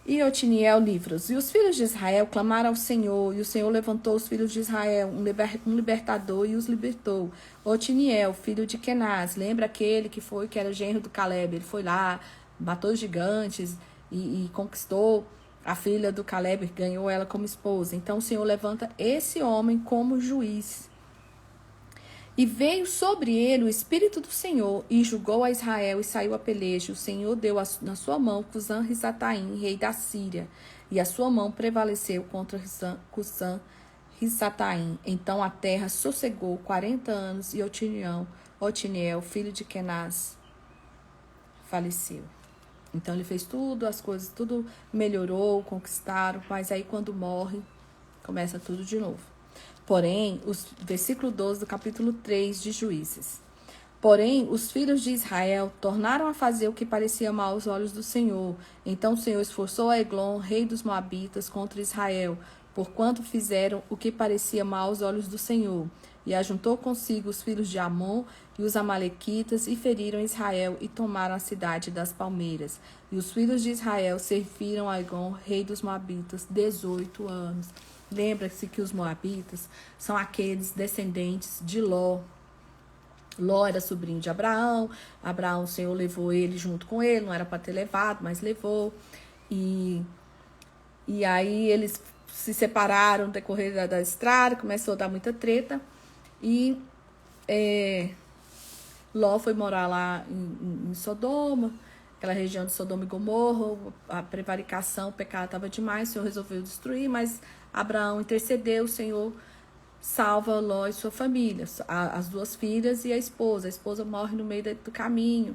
E Otiniel livra-os. E os filhos de Israel clamaram ao Senhor, e o Senhor levantou os filhos de Israel, um libertador, e os libertou. Otiniel, filho de Kenaz, lembra aquele que era genro do Caleb? Ele foi lá, matou os gigantes e conquistou a filha do Caleb, ganhou ela como esposa. Então o Senhor levanta esse homem como juiz. E veio sobre ele o Espírito do Senhor, e julgou a Israel, e saiu a peleja. O Senhor deu na sua mão Cusã-Risataim, rei da Síria, e a sua mão prevaleceu contra Cusã-Risataim. Então a terra sossegou 40 anos, e Otiniel, filho de Kenaz, faleceu. Então ele fez tudo, as coisas, tudo melhorou, conquistaram, mas aí quando morre, começa tudo de novo. Porém, versículo 12 do capítulo 3 de Juízes. Porém, os filhos de Israel tornaram a fazer o que parecia mal aos olhos do Senhor. Então o Senhor esforçou a Eglon, rei dos Moabitas, contra Israel, porquanto fizeram o que parecia mal aos olhos do Senhor. E ajuntou consigo os filhos de Amon e os amalequitas, e feriram Israel, e tomaram a cidade das palmeiras. E os filhos de Israel serviram a Eglon, rei dos Moabitas, 18 anos. Lembra-se que os moabitas são aqueles descendentes de Ló. Ló era sobrinho de Abraão. Abraão, o Senhor levou ele junto com ele. Não era para ter levado, mas levou. E aí eles se separaram no decorrer da estrada. Começou a dar muita treta. E Ló foi morar lá em Sodoma. Aquela região de Sodoma e Gomorra. A prevaricação, o pecado estava demais. O Senhor resolveu destruir, mas Abraão intercedeu, o Senhor salva Ló e sua família, as 2 filhas e a esposa. A esposa morre no meio do caminho.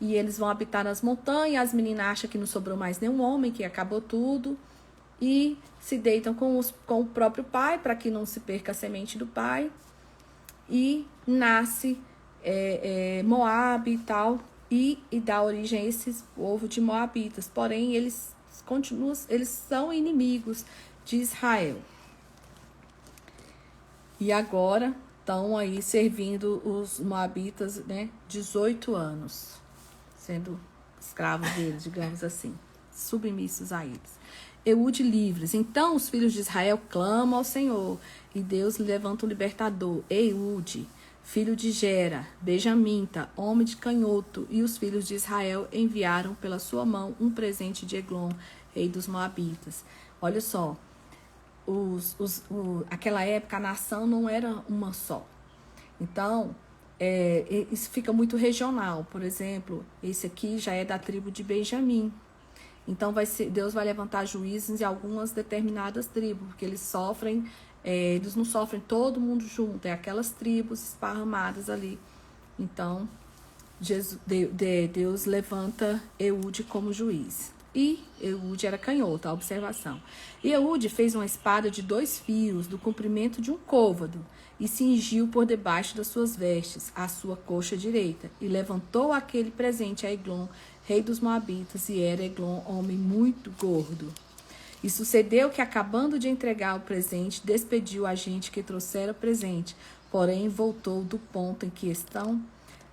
E eles vão habitar nas montanhas. As meninas acham que não sobrou mais nenhum homem, que acabou tudo. E se deitam com o próprio pai, para que não se perca a semente do pai. E nasce Moabe e tal. E dá origem a esses povos de moabitas. Porém, eles são inimigos de Israel. E agora estão aí servindo os moabitas, né, 18 anos, sendo escravos deles, digamos assim, submissos a eles. Eude livres. Então os filhos de Israel clamam ao Senhor, e Deus levanta um libertador, Eude, filho de Gera, Benjamita, homem de canhoto, e os filhos de Israel enviaram pela sua mão um presente de Eglon, rei dos moabitas. Olha só, aquela época a nação não era uma só. Então, isso fica muito regional. Por exemplo, esse aqui já é da tribo de Benjamim. Então, Deus vai levantar juízes em algumas determinadas tribos, porque eles não sofrem todo mundo junto, é aquelas tribos esparramadas ali. Então, Deus levanta Eude como juiz. E Eude era canhoto, a observação. E Eude fez uma espada de 2 fios, do comprimento de um côvado, e cingiu por debaixo das suas vestes a sua coxa direita, e levantou aquele presente a Eglon, rei dos Moabitas, e era Eglon homem muito gordo. E sucedeu que, acabando de entregar o presente, despediu a gente que trouxera o presente, porém voltou do ponto em que estão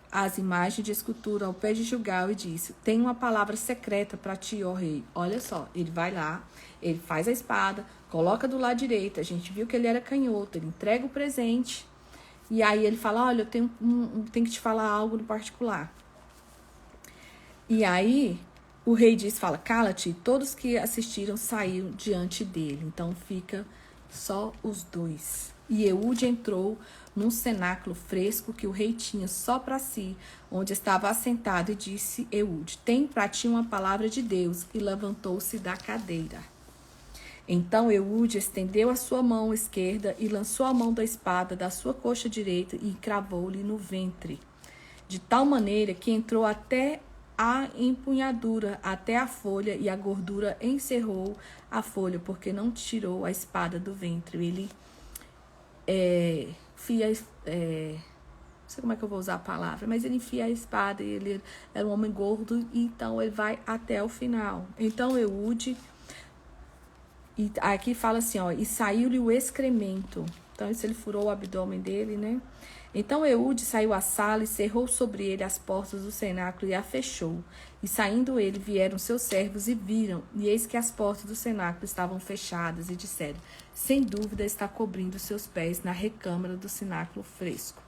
as imagens de escultura ao pé de Gilgal e disse: tem uma palavra secreta para ti, ó rei. Olha só, ele vai lá, ele faz a espada, coloca do lado direito. A gente viu que ele era canhoto, ele entrega o presente. E aí ele fala: olha, eu tenho que te falar algo no particular. E aí o rei fala: cala-te. Todos que assistiram saíram diante dele. Então fica só os 2. E Eude entrou num cenáculo fresco que o rei tinha só para si, onde estava assentado, e disse Eude: tem para ti uma palavra de Deus. E levantou-se da cadeira. Então Eude estendeu a sua mão esquerda e lançou a mão da espada da sua coxa direita e cravou-lhe no ventre, de tal maneira que entrou até a empunhadura, até a folha, e a gordura encerrou a folha, porque não tirou a espada do ventre. Ele não sei como é que eu vou usar a palavra, mas ele enfia a espada, e ele era um homem gordo, e então ele vai até o final. Então Eude, e aqui fala assim, ó, e saiu-lhe o excremento. Então isso, ele furou o abdômen dele, né? Então Eude saiu à sala e cerrou sobre ele as portas do cenáculo e a fechou. E saindo ele, vieram seus servos e viram, e eis que as portas do cenáculo estavam fechadas, e disseram: sem dúvida está cobrindo seus pés na recâmara do cenáculo fresco.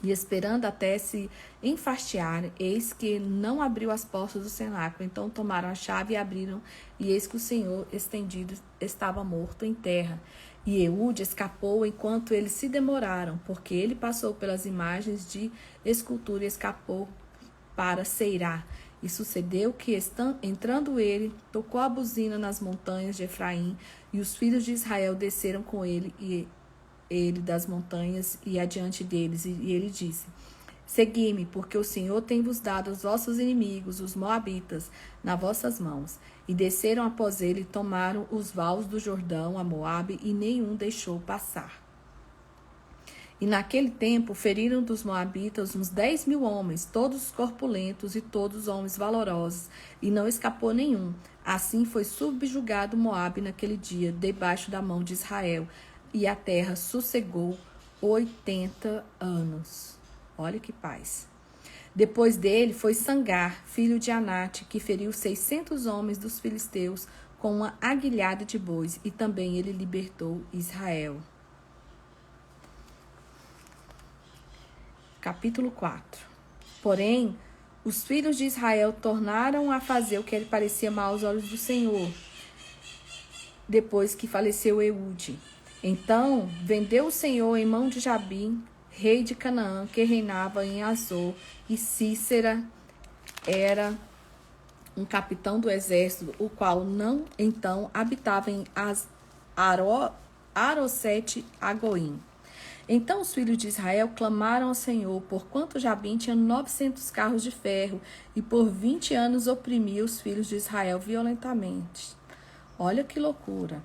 E esperando até se enfastiarem, eis que não abriu as portas do cenáculo. Então tomaram a chave e abriram, e eis que o Senhor estendido estava morto em terra. E Eude escapou enquanto eles se demoraram, porque ele passou pelas imagens de escultura e escapou para Seirá. E sucedeu que, entrando ele, tocou a buzina nas montanhas de Efraim, e os filhos de Israel desceram com ele, e ele das montanhas, e adiante deles. E ele disse: segui-me, porque o Senhor tem vos dado os vossos inimigos, os moabitas, nas vossas mãos. E desceram após ele, e tomaram os vales do Jordão, a Moabe, e nenhum deixou passar. E naquele tempo feriram dos moabitas uns 10.000 homens, todos corpulentos e todos homens valorosos, e não escapou nenhum. Assim foi subjugado Moabe naquele dia, debaixo da mão de Israel, e a terra sossegou 80 anos. Olha que paz. Depois dele foi Sangar, filho de Anate, que feriu 600 homens dos filisteus com uma aguilhada de bois, e também ele libertou Israel. Capítulo 4. Porém, os filhos de Israel tornaram a fazer o que lhe parecia mal aos olhos do Senhor, depois que faleceu Eude. Então, vendeu o Senhor em mão de Jabim, rei de Canaã, que reinava em Azor, e Cícera era um capitão do exército, o qual não então habitava em Arosete Agoim. Então os filhos de Israel clamaram ao Senhor, porquanto Jabim tinha 900 carros de ferro, e por 20 anos oprimia os filhos de Israel violentamente. Olha que loucura.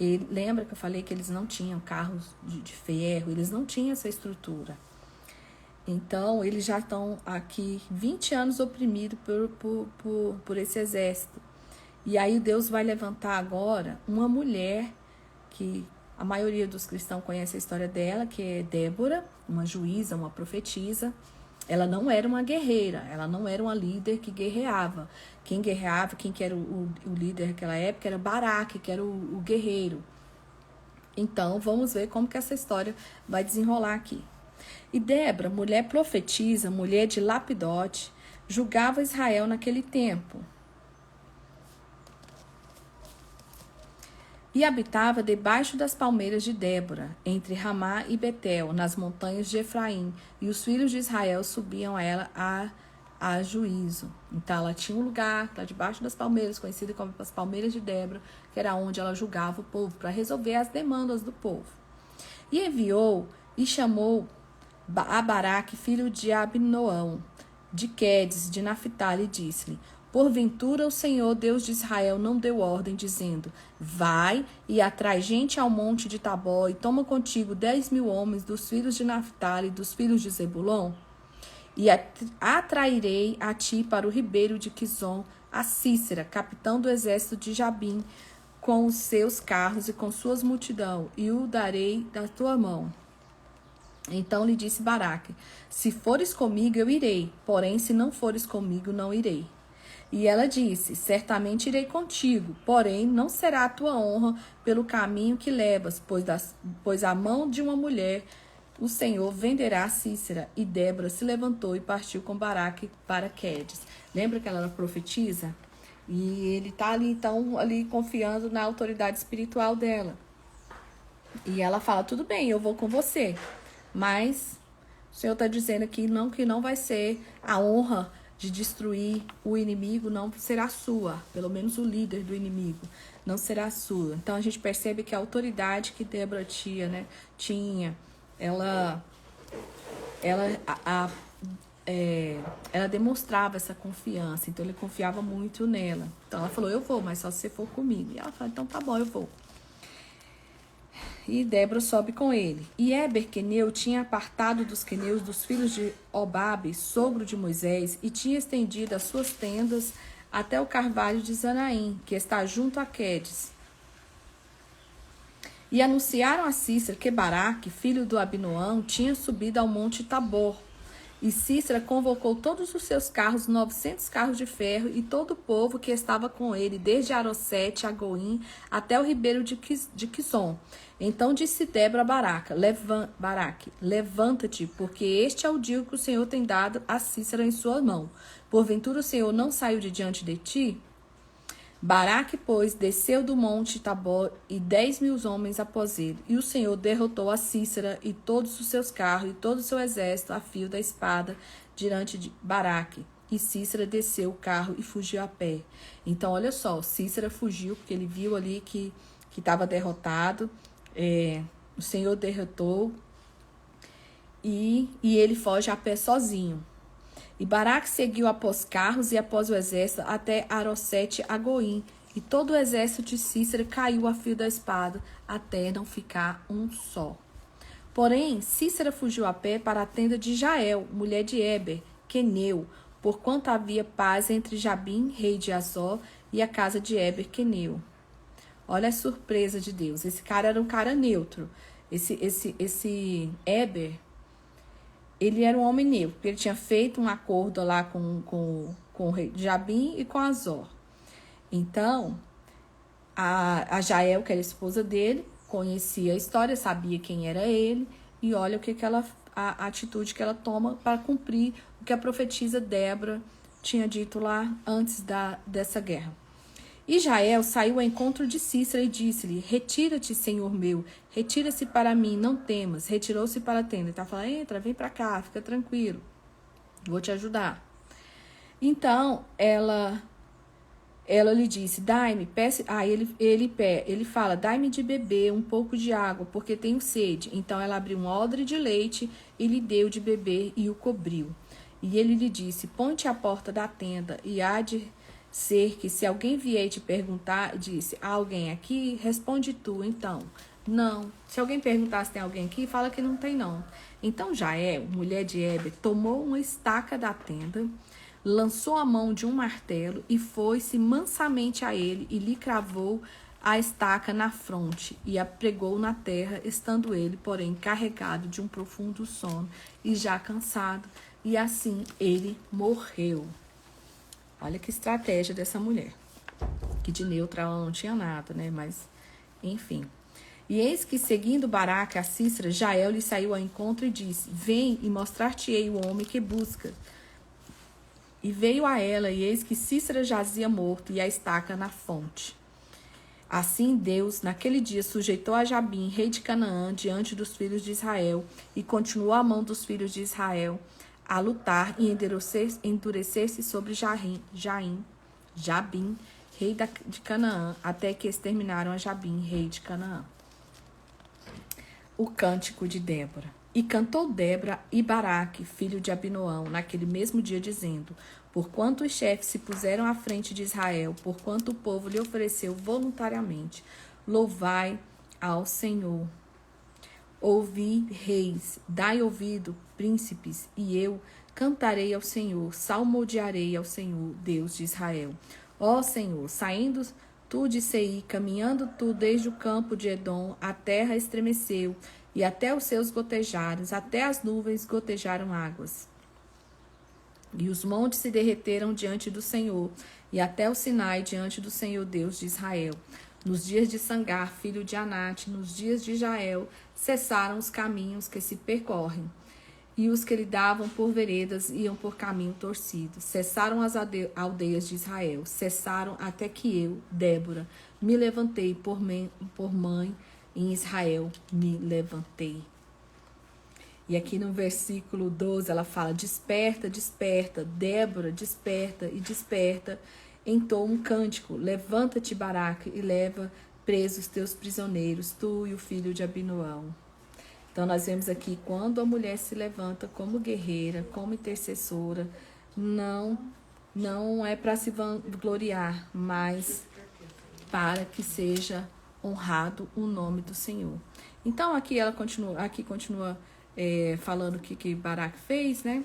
E lembra que eu falei que eles não tinham carros de ferro, eles não tinham essa estrutura. Então, eles já estão aqui 20 anos oprimidos por esse exército. E aí Deus vai levantar agora uma mulher, que a maioria dos cristãos conhece a história dela, que é Débora, uma juíza, uma profetisa. Ela não era uma guerreira, ela não era uma líder que guerreava. Quem guerreava, quem que era o líder naquela época era Baraque, que era o guerreiro. Então, vamos ver como que essa história vai desenrolar aqui. E Débora, mulher profetisa, mulher de Lapidote, julgava Israel naquele tempo. E habitava debaixo das palmeiras de Débora, entre Ramá e Betel, nas montanhas de Efraim. E os filhos de Israel subiam a ela a juízo. Então ela tinha um lugar lá debaixo das palmeiras, conhecido como as palmeiras de Débora, que era onde ela julgava o povo, para resolver as demandas do povo. E enviou e chamou a Baraque, filho de Abinoão, de Quedes, de Naphtali, e disse-lhe: porventura o Senhor, Deus de Israel, não deu ordem, dizendo: vai e atrai gente ao monte de Tabor, e toma contigo 10.000 homens dos filhos de Naphtali e dos filhos de Zebulon? E atrairei a ti para o ribeiro de Quizon a Cícera, capitão do exército de Jabim, com os seus carros e com suas multidão, e o darei da tua mão. Então lhe disse Baraque: se fores comigo, eu irei, porém, se não fores comigo, não irei. E ela disse: certamente irei contigo, porém, não será a tua honra pelo caminho que levas, pois a mão de uma mulher o Senhor venderá a Cícera. E Débora se levantou e partiu com Baraque para Quedes. Lembra que ela era profetiza? E ele está ali, então, ali confiando na autoridade espiritual dela. E ela fala: tudo bem, eu vou com você. Mas o Senhor está dizendo aqui que não vai ser a honra de destruir o inimigo, não será sua. Pelo menos o líder do inimigo não será sua. Então a gente percebe que a autoridade que Débora tinha, ela demonstrava essa confiança. Então ele confiava muito nela. Então ela falou: eu vou, mas só se você for comigo. E ela falou: então tá bom, eu vou. E Débora sobe com ele. E Éber, queneu, tinha apartado dos queneus dos filhos de Obabe, sogro de Moisés, e tinha estendido as suas tendas até o carvalho de Zanaim, que está junto a Quedes. E anunciaram a Cícera que Baraque, filho do Abinoão, tinha subido ao monte Tabor. E Cícera convocou todos os seus carros, 900 carros de ferro, e todo o povo que estava com ele, desde Arosete a Goim, até o ribeiro de Quizon. Então disse Débora a Baraque: levanta-te, porque este é o dia que o Senhor tem dado a Cícera em sua mão. Porventura o Senhor não saiu de diante de ti? Baraque, pois, desceu do monte Tabor e 10.000 homens após ele. E o Senhor derrotou a Cícera e todos os seus carros e todo o seu exército a fio da espada diante de Baraque. E Cícera desceu o carro e fugiu a pé. Então, olha só, Cícera fugiu porque ele viu ali que estava derrotado. O Senhor derrotou e ele foge a pé sozinho. E Baraque seguiu após carros e após o exército até Arosete a Goim. E todo o exército de Cícera caiu a fio da espada, até não ficar um só. Porém, Cícera fugiu a pé para a tenda de Jael, mulher de Éber, queneu, porquanto havia paz entre Jabim, rei de Azor, e a casa de Éber, queneu. Olha a surpresa de Deus. Esse cara era um cara neutro. Esse Éber, ele era um homem neutro, porque ele tinha feito um acordo lá com o rei de Jabim e com Azor. Então, a Jael, que era a esposa dele, conhecia a história, sabia quem era ele, e olha a atitude que ela toma para cumprir o que a profetisa Débora tinha dito lá antes dessa guerra. E Jael saiu ao encontro de Cícera e disse-lhe: retira-te, senhor meu, retira-se para mim, não temas. Retirou-se para a tenda. Ele está falando: entra, vem para cá, fica tranquilo, vou te ajudar. Então, ela lhe disse: dai-me, peça. Ele fala: dai-me de beber um pouco de água, porque tenho sede. Então ela abriu um odre de leite e lhe deu de beber e o cobriu. E ele lhe disse: põe-te à porta da tenda, e há de ser que, se alguém vier e te perguntar, disse: há alguém aqui? Responde tu, então. Não. Se alguém perguntar se tem alguém aqui, fala que não tem, não. Então Jael, mulher de Éber, tomou uma estaca da tenda, lançou a mão de um martelo e foi-se mansamente a ele e lhe cravou a estaca na fronte e a pregou na terra, estando ele, porém, carregado de um profundo sono e já cansado, e assim ele morreu. Olha que estratégia dessa mulher, que de neutra ela não tinha nada, né? Mas, enfim. E eis que, seguindo Baraque a Cícera, Jael lhe saiu ao encontro e disse: vem e mostrar-te-ei o homem que busca. E veio a ela, e eis que Cícera jazia morto e a estaca na fonte. Assim Deus, naquele dia, sujeitou a Jabim, rei de Canaã, diante dos filhos de Israel, e continuou a mão dos filhos de Israel a lutar e endurecer-se sobre Jabim, rei de Canaã, até que exterminaram a Jabim, rei de Canaã. O cântico de Débora. E cantou Débora e Baraque, filho de Abinoão, naquele mesmo dia, dizendo: Porquanto os chefes se puseram à frente de Israel, porquanto o povo lhe ofereceu voluntariamente, louvai ao Senhor. Ouvi, reis, dai ouvido, príncipes, e eu cantarei ao Senhor, salmodiarei ao Senhor, Deus de Israel. Ó Senhor, saindo tu de Seir, caminhando tu desde o campo de Edom, a terra estremeceu, e até os seus gotejares, até as nuvens gotejaram águas. E os montes se derreteram diante do Senhor, e até o Sinai diante do Senhor Deus de Israel. Nos dias de Sangar, filho de Anate, nos dias de Jael, cessaram os caminhos que se percorrem, e os que lhe davam por veredas iam por caminho torcido. Cessaram as aldeias de Israel, cessaram até que eu, Débora, me levantei por mãe em Israel, me levantei. E aqui no versículo 12 ela fala: desperta, desperta, Débora, desperta e desperta. Entoa um cântico: levanta-te, Baraque, e leva presos teus prisioneiros, tu e o filho de Abinoão. Então nós vemos aqui, quando a mulher se levanta como guerreira, como intercessora, não é para se vangloriar, mas para que seja honrado o nome do Senhor. Então aqui ela continua falando o que Baraque fez, né?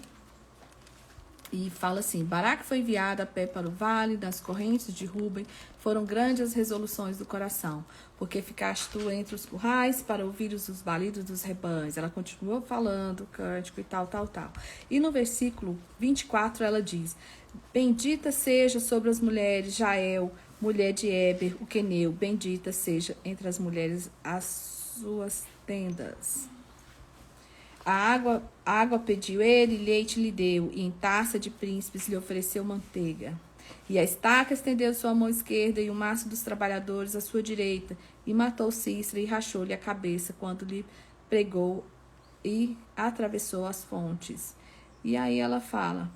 E fala assim: Baraque foi enviado a pé para o vale, das correntes de Ruben, foram grandes as resoluções do coração, porque ficaste tu entre os currais para ouvir os balidos dos rebanhos. Ela continuou falando, cântico e tal. E no versículo 24 ela diz: bendita seja sobre as mulheres Jael, mulher de Éber, o queneu, bendita seja entre as mulheres as suas tendas. A água pediu ele, leite lhe deu, e em taça de príncipes lhe ofereceu manteiga. E a estaca estendeu sua mão esquerda, e o maço dos trabalhadores à sua direita, e matou Cícera e rachou-lhe a cabeça, quando lhe pregou e atravessou as fontes. E aí ela fala: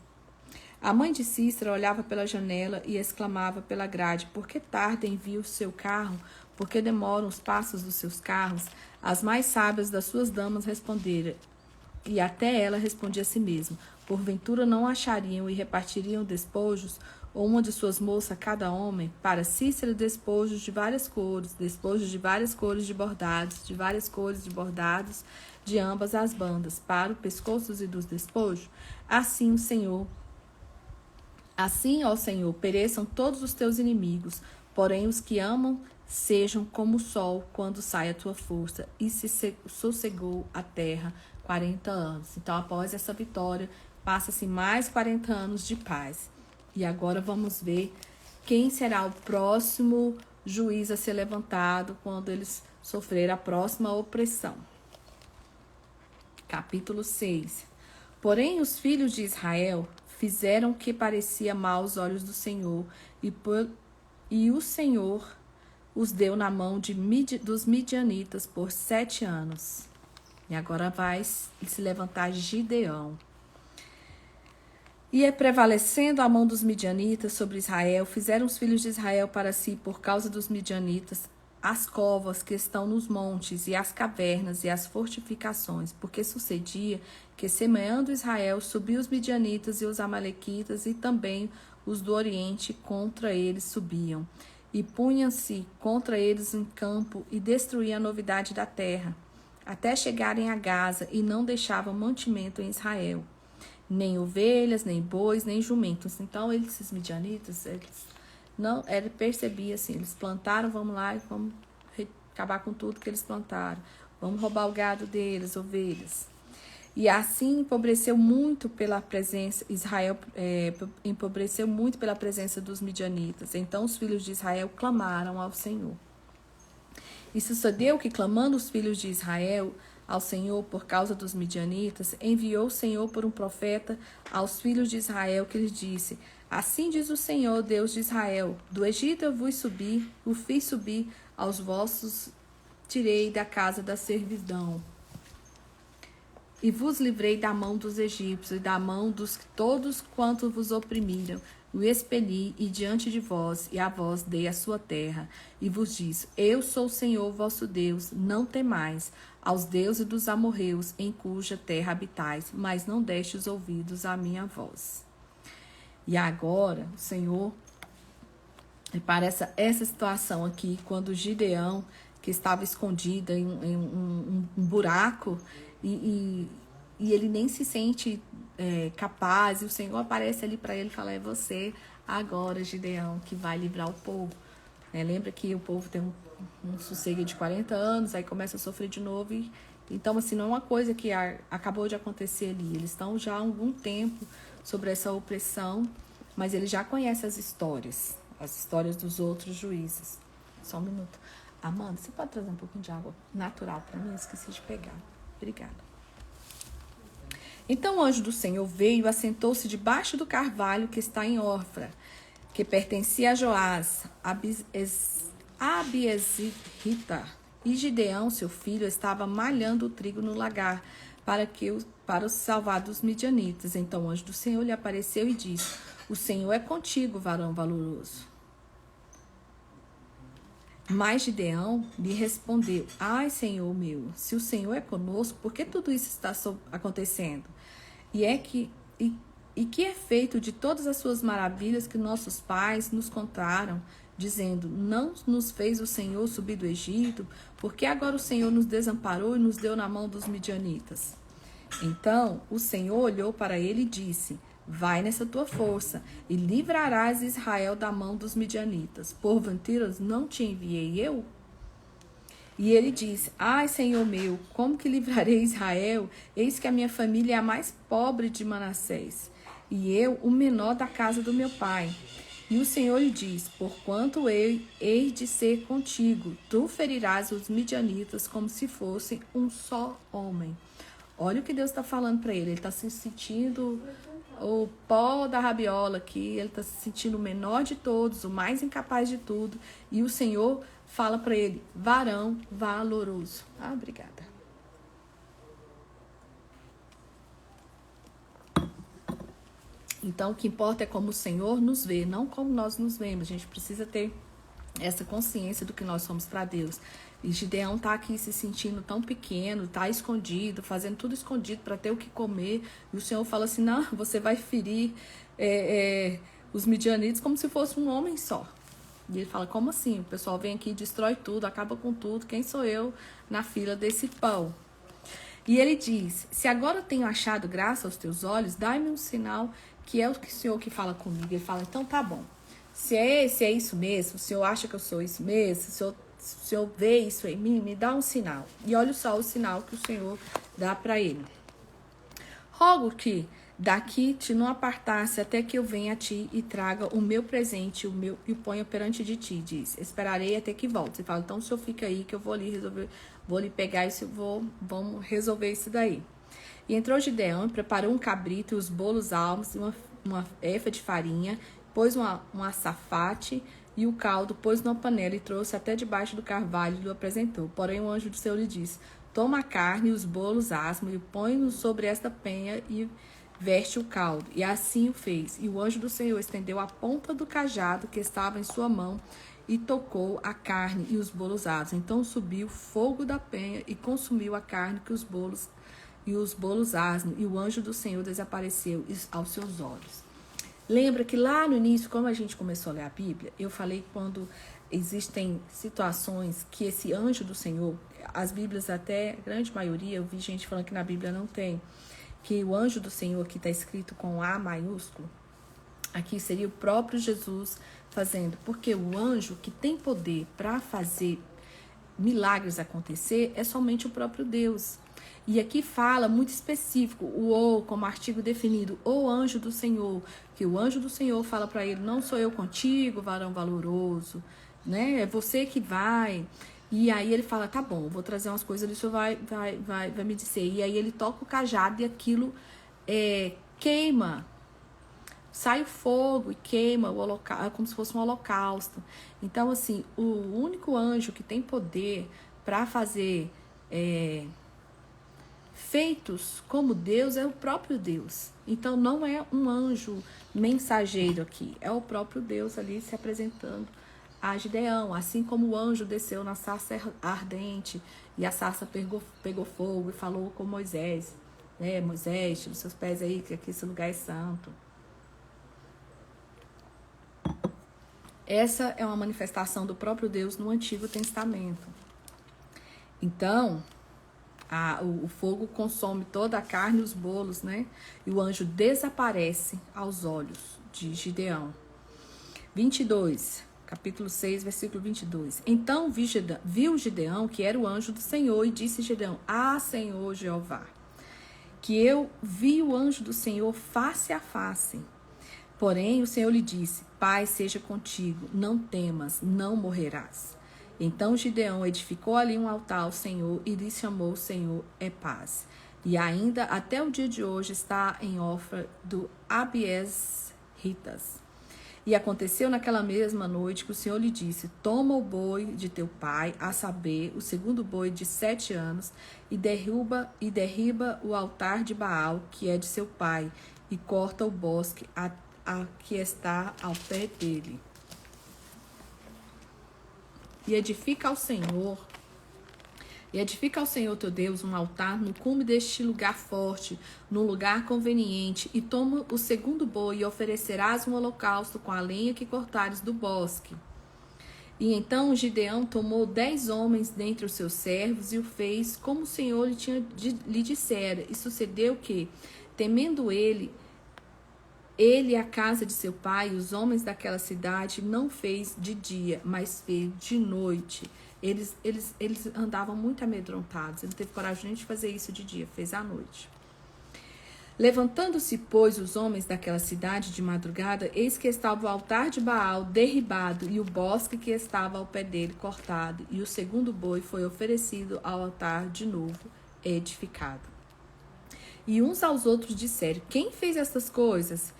a mãe de Cícera olhava pela janela e exclamava pela grade: por que tarda envia o seu carro? Por que demoram os passos dos seus carros? As mais sábias das suas damas responderam, e até ela respondia a si mesma: porventura não achariam e repartiriam despojos, ou uma de suas moças a cada homem? Para Cícera, despojos de várias cores de bordados, de várias cores de bordados de ambas as bandas, para o pescoço e dos despojos. Assim, ó Senhor, pereçam todos os teus inimigos, porém os que amam sejam como o sol quando sai a tua força. E se sossegou a terra 40 anos. Então, após essa vitória, passa-se mais 40 anos de paz. E agora vamos ver quem será o próximo juiz a ser levantado quando eles sofrerem a próxima opressão. Capítulo 6. Porém, os filhos de Israel fizeram o que parecia mal aos olhos do Senhor, e o Senhor os deu na mão dos midianitas por 7 anos. E agora vai se levantar Gideão. E prevalecendo a mão dos midianitas sobre Israel, fizeram os filhos de Israel para si, por causa dos midianitas, as covas que estão nos montes, e as cavernas, e as fortificações, porque sucedia que, semeando Israel, subiam os midianitas e os amalequitas, e também os do Oriente contra eles subiam, e punham-se contra eles em campo, e destruíam a novidade da terra, até chegarem a Gaza, e não deixavam mantimento em Israel, nem ovelhas, nem bois, nem jumentos. Então, esses midianitas, ele percebia assim, eles plantaram, vamos lá e vamos acabar com tudo que eles plantaram. Vamos roubar o gado deles, ovelhas. E assim empobreceu muito pela presença, Israel empobreceu muito pela presença dos midianitas. Então os filhos de Israel clamaram ao Senhor. E sucedeu que, clamando os filhos de Israel ao Senhor por causa dos midianitas, enviou o Senhor por um profeta aos filhos de Israel, que lhes disse: Assim diz o Senhor, Deus de Israel: do Egito eu o fiz subir aos vossos, tirei da casa da servidão. E vos livrei da mão dos egípcios e da mão dos todos quantos vos oprimiram. O expeli e diante de vós, e a vós dei a sua terra. E vos disse: eu sou o Senhor vosso Deus, não temais aos deuses dos amorreus, em cuja terra habitais, mas não deste os ouvidos à minha voz. E agora, o Senhor, para essa situação aqui, quando Gideão, que estava escondido em um buraco, e ele nem se sente capaz, e o Senhor aparece ali para ele e fala: é você agora, Gideão, que vai livrar o povo. Lembra que o povo tem um sossego de 40 anos, aí começa a sofrer de novo. Então, assim, não é uma coisa que acabou de acontecer ali. Eles estão já há algum tempo sobre essa opressão, mas ele já conhece as histórias dos outros juízes. Só um minuto. Amanda, você pode trazer um pouquinho de água natural para mim? Eu esqueci de pegar. Obrigada. Então o anjo do Senhor veio e assentou-se debaixo do carvalho que está em Ofra, que pertencia a Joás, Abiesrita. E Gideão, seu filho, estava malhando o trigo no lagar para os salvar dos midianitas. Então o anjo do Senhor lhe apareceu e disse: o Senhor é contigo, varão valoroso. Mas Gideão lhe respondeu: ai, Senhor meu, se o Senhor é conosco, por que tudo isso está acontecendo? E que é feito de todas as suas maravilhas que nossos pais nos contaram, dizendo: não nos fez o Senhor subir do Egito, porque agora o Senhor nos desamparou e nos deu na mão dos midianitas. Então o Senhor olhou para ele e disse: vai nessa tua força e livrarás Israel da mão dos midianitas. Porventura não te enviei eu? E ele disse: ai, Senhor meu, como que livrarei Israel? Eis que a minha família é a mais pobre de Manassés, e eu o menor da casa do meu pai. E o Senhor lhe diz: porquanto eu hei de ser contigo, tu ferirás os midianitas como se fossem um só homem. Olha o que Deus está falando para ele. Ele está se sentindo o pó da rabiola aqui, ele está se sentindo o menor de todos, o mais incapaz de tudo. E o Senhor fala para ele: varão valoroso. Ah, obrigada. Então, o que importa é como o Senhor nos vê, não como nós nos vemos. A gente precisa ter essa consciência do que nós somos para Deus. E Gideão está aqui se sentindo tão pequeno, está escondido, fazendo tudo escondido para ter o que comer. E o Senhor fala assim: não, você vai ferir os midianitas como se fosse um homem só. E ele fala: como assim? O pessoal vem aqui, destrói tudo, acaba com tudo. Quem sou eu na fila desse pão? E ele diz: se agora eu tenho achado graça aos teus olhos, dai-me um sinal que é o Senhor que fala comigo. Ele fala: então tá bom. Se é isso mesmo, o Senhor acha que eu sou isso mesmo, se o Senhor vê isso em mim, me dá um sinal. E olha só o sinal que o Senhor dá para ele. Rogo que daqui te não apartasse até que eu venha a ti e traga o meu presente e o ponha perante de ti. Diz: esperarei até que volte. Você fala: então o Senhor fica aí que eu vou ali resolver, vou lhe pegar isso e vamos resolver isso daí. E entrou Gideão e preparou um cabrito e os bolos almos, uma efa de farinha, pôs um açafate e o caldo, pôs numa panela e trouxe até debaixo do carvalho e lhe apresentou. Porém o anjo do Senhor lhe disse: toma a carne e os bolos asmos e põe-nos sobre esta penha e veste o caldo. E assim o fez. E o anjo do Senhor estendeu a ponta do cajado que estava em sua mão e tocou a carne e os bolos asmos. Então subiu fogo da penha e consumiu a carne que os bolos asmos, e o anjo do Senhor desapareceu aos seus olhos. Lembra que lá no início, quando a gente começou a ler a Bíblia, eu falei que quando existem situações que esse anjo do Senhor, as Bíblias até, a grande maioria, eu vi gente falando que na Bíblia não tem, que o anjo do Senhor aqui está escrito com A maiúsculo, aqui seria o próprio Jesus fazendo, porque o anjo que tem poder para fazer milagres acontecer é somente o próprio Deus. E aqui fala muito específico, o como artigo definido, o anjo do Senhor, que o anjo do Senhor fala para ele: não sou eu contigo, varão valoroso, né? É você que vai. E aí ele fala: tá bom, vou trazer umas coisas, o Senhor vai me dizer. E aí ele toca o cajado e aquilo queima. sai o fogo e queima o holocausto, como se fosse um holocausto. Então, assim, o único anjo que tem poder para fazer feitos como Deus é o próprio Deus. Então, não é um anjo mensageiro aqui, é o próprio Deus ali se apresentando a Gideão, assim como o anjo desceu na sarça ardente e a sarça pegou fogo e falou com Moisés, né? Moisés, tira os seus pés aí, que aqui esse lugar é santo. Essa é uma manifestação do próprio Deus no Antigo Testamento. Então, o fogo consome toda a carne e os bolos, né? E o anjo desaparece aos olhos de Gideão. 22, capítulo 6, versículo 22. Então viu Gideão que era o anjo do Senhor e disse Gideão: Ah, Senhor Jeová, que eu vi o anjo do Senhor face a face. Porém, o Senhor lhe disse: Paz seja contigo, não temas, não morrerás. Então Gideão edificou ali um altar ao Senhor e lhe chamou: o Senhor é paz. E ainda até o dia de hoje está em Ofra do Abiesritas. E aconteceu naquela mesma noite que o Senhor lhe disse: Toma o boi de teu pai, a saber, o segundo boi de 7 anos, e derriba o altar de Baal, que é de seu pai, e corta o bosque a que está ao pé dele. E edifica ao Senhor teu Deus um altar no cume deste lugar forte, num lugar conveniente, e toma o segundo boi e oferecerás um holocausto com a lenha que cortares do bosque. E então Gideão tomou 10 homens dentre os seus servos e o fez como o Senhor lhe dissera. E sucedeu que, temendo ele e a casa de seu pai, os homens daquela cidade, não fez de dia, mas fez de noite. Eles andavam muito amedrontados. Ele não teve coragem nem de fazer isso de dia, fez à noite. Levantando-se, pois, os homens daquela cidade de madrugada, eis que estava o altar de Baal derribado e o bosque que estava ao pé dele cortado, e o segundo boi foi oferecido ao altar de novo edificado. E uns aos outros disseram: Quem fez estas coisas?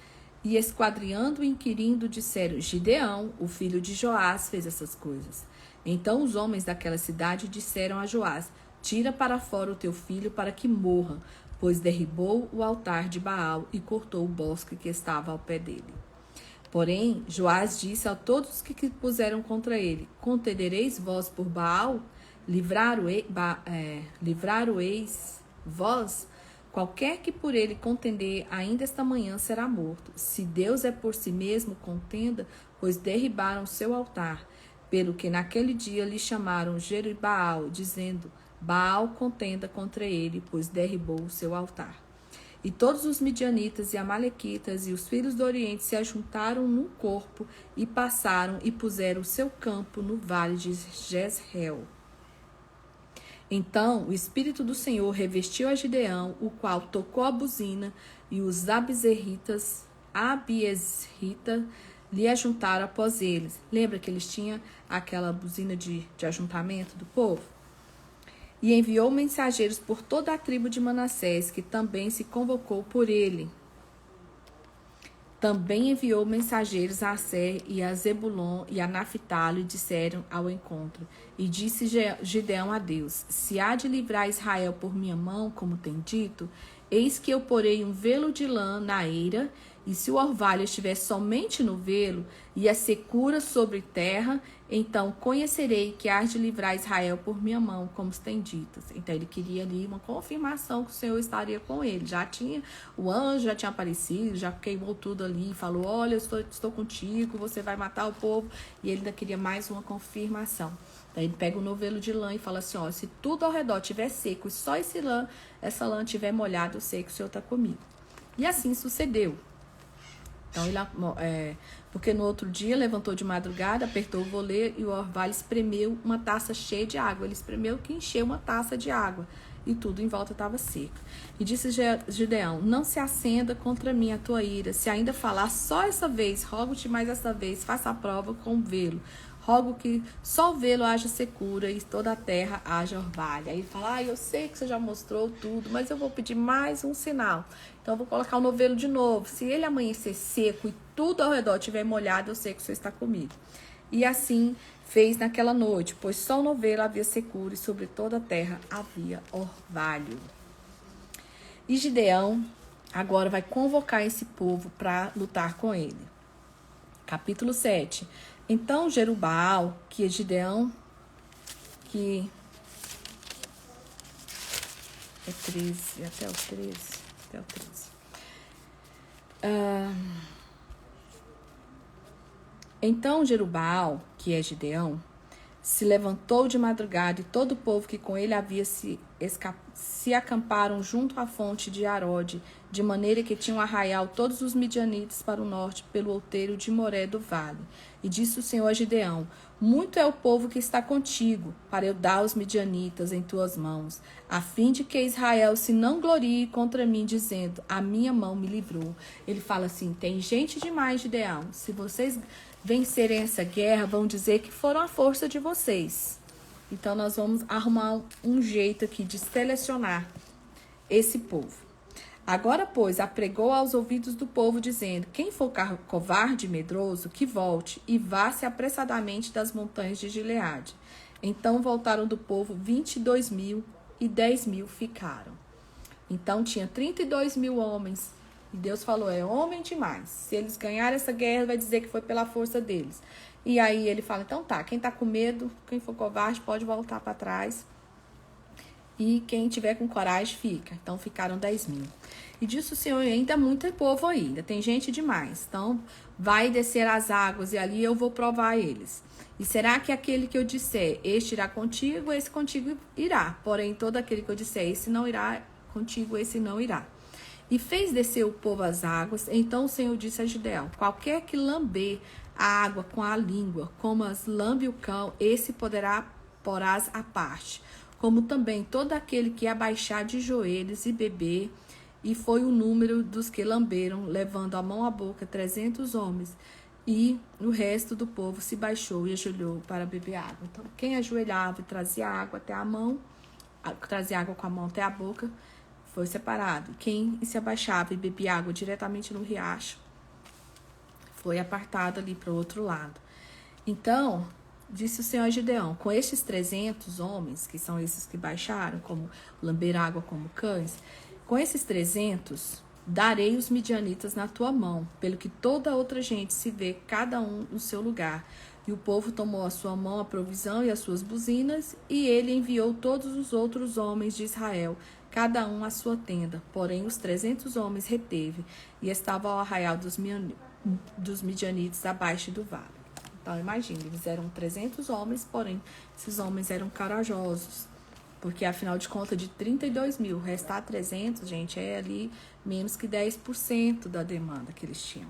E esquadriando e inquirindo, disseram: Gideão, o filho de Joás, fez essas coisas. Então os homens daquela cidade disseram a Joás: Tira para fora o teu filho para que morra, pois derribou o altar de Baal e cortou o bosque que estava ao pé dele. Porém, Joás disse a todos os que puseram contra ele: Contendereis vós por Baal? Livrar-o-eis vós? Qualquer que por ele contender, ainda esta manhã será morto. Se Deus é por si mesmo, contenda, pois derribaram seu altar. Pelo que naquele dia lhe chamaram Jeribaal, dizendo: Baal contenda contra ele, pois derribou o seu altar. E todos os midianitas e amalequitas e os filhos do Oriente se ajuntaram num corpo e passaram e puseram o seu campo no vale de Jezreel. Então o Espírito do Senhor revestiu a Gideão, o qual tocou a buzina, e os Abiesritas lhe ajuntaram após eles. Lembra que eles tinham aquela buzina de ajuntamento do povo? E enviou mensageiros por toda a tribo de Manassés, que também se convocou por ele. Também enviou mensageiros a Aser e a Zebulon e a Naphtali, e disseram ao encontro. E disse Gideão a Deus: Se há de livrar Israel por minha mão, como tem dito, eis que eu porei um velo de lã na eira, e se o orvalho estiver somente no velo, e a secura sobre terra, então conhecerei que há de livrar Israel por minha mão, como tem dito. Então ele queria ali uma confirmação que o Senhor estaria com ele. O anjo já tinha aparecido, já queimou tudo ali, falou: olha, eu estou contigo, você vai matar o povo. E ele ainda queria mais uma confirmação. Daí ele pega o novelo de lã e fala assim: ó, se tudo ao redor estiver seco e só essa lã estiver molhada, eu sei que o Senhor está comigo. E assim sucedeu. Então, porque no outro dia levantou de madrugada, apertou o voleiro e o orvalho espremeu uma taça cheia de água. Ele espremeu que encheu uma taça de água e tudo em volta estava seco. E disse Gideão: Não se acenda contra mim a tua ira. Se ainda falar só essa vez, rogo-te mais esta vez, faça a prova com o velo. rogo que só vê-lo haja secura e toda a terra haja orvalho. Aí ele fala, eu sei que você já mostrou tudo, mas eu vou pedir mais um sinal. Então eu vou colocar o novelo de novo. Se ele amanhecer seco e tudo ao redor estiver molhado, eu sei que o Senhor está comigo. E assim fez naquela noite, pois só o novelo havia secura e sobre toda a terra havia orvalho. E Gideão agora vai convocar esse povo para lutar com ele. Capítulo 7. Então Jerubbaal, que é Gideão, que é 13, até o 13. Então Jerubbaal, que é Gideão, se levantou de madrugada e todo o povo que com ele havia se acamparam junto à fonte de Arode, de maneira que tinham arraial todos os midianitas para o norte, pelo outeiro de Moré do vale. E disse o Senhor a Gideão, muito é o povo que está contigo, para eu dar os midianitas em tuas mãos, a fim de que Israel se não glorie contra mim, dizendo, a minha mão me livrou. Ele fala assim, tem gente demais, Gideão, se vocês vencerem essa guerra, vão dizer que foram a força de vocês. Então, nós vamos arrumar um jeito aqui de selecionar esse povo. Agora, pois, apregou aos ouvidos do povo, dizendo, quem for covarde e medroso, que volte e vá-se apressadamente das montanhas de Gileade. Então, voltaram do povo 22.000 e 10.000 ficaram. Então, tinha 32.000 homens. E Deus falou, é homem demais. Se eles ganharem essa guerra, vai dizer que foi pela força deles. E aí ele fala, então tá, quem tá com medo, quem for covarde, pode voltar para trás. E quem tiver com coragem, fica. Então ficaram 10.000. E disse o Senhor, ainda é muito povo ainda, tem gente demais. Então vai descer as águas e ali eu vou provar eles. E será que aquele que eu disser, este irá contigo, esse contigo irá. Porém, todo aquele que eu disser, esse não irá contigo, esse não irá. E fez descer o povo às águas. Então o Senhor disse a Gideão, qualquer que lamber a água com a língua, como as lambe o cão, esse porás à parte. Como também todo aquele que abaixar de joelhos e beber, e foi o número dos que lamberam, levando a mão à boca 300 homens, e o resto do povo se baixou e ajoelhou para beber água. Então, quem ajoelhava e trazia água até a mão, trazia água com a mão até a boca, foi separado. Quem se abaixava e bebia água diretamente no riacho, foi apartado ali para o outro lado. Então, disse o Senhor a Gideão, com estes 300 homens, que são esses que baixaram, como lamber água como cães, com esses 300, darei os midianitas na tua mão, pelo que toda outra gente se vê, cada um no seu lugar. E o povo tomou a sua mão a provisão e as suas buzinas, e ele enviou todos os outros homens de Israel, cada um à sua tenda. Porém, os 300 homens reteve, e estava ao arraial dos midianitas abaixo do vale. Então, imagine, eles eram 300 homens, porém, esses homens eram corajosos. Porque, afinal de contas, de 32.000, restar 300, gente, é ali menos que 10% da demanda que eles tinham.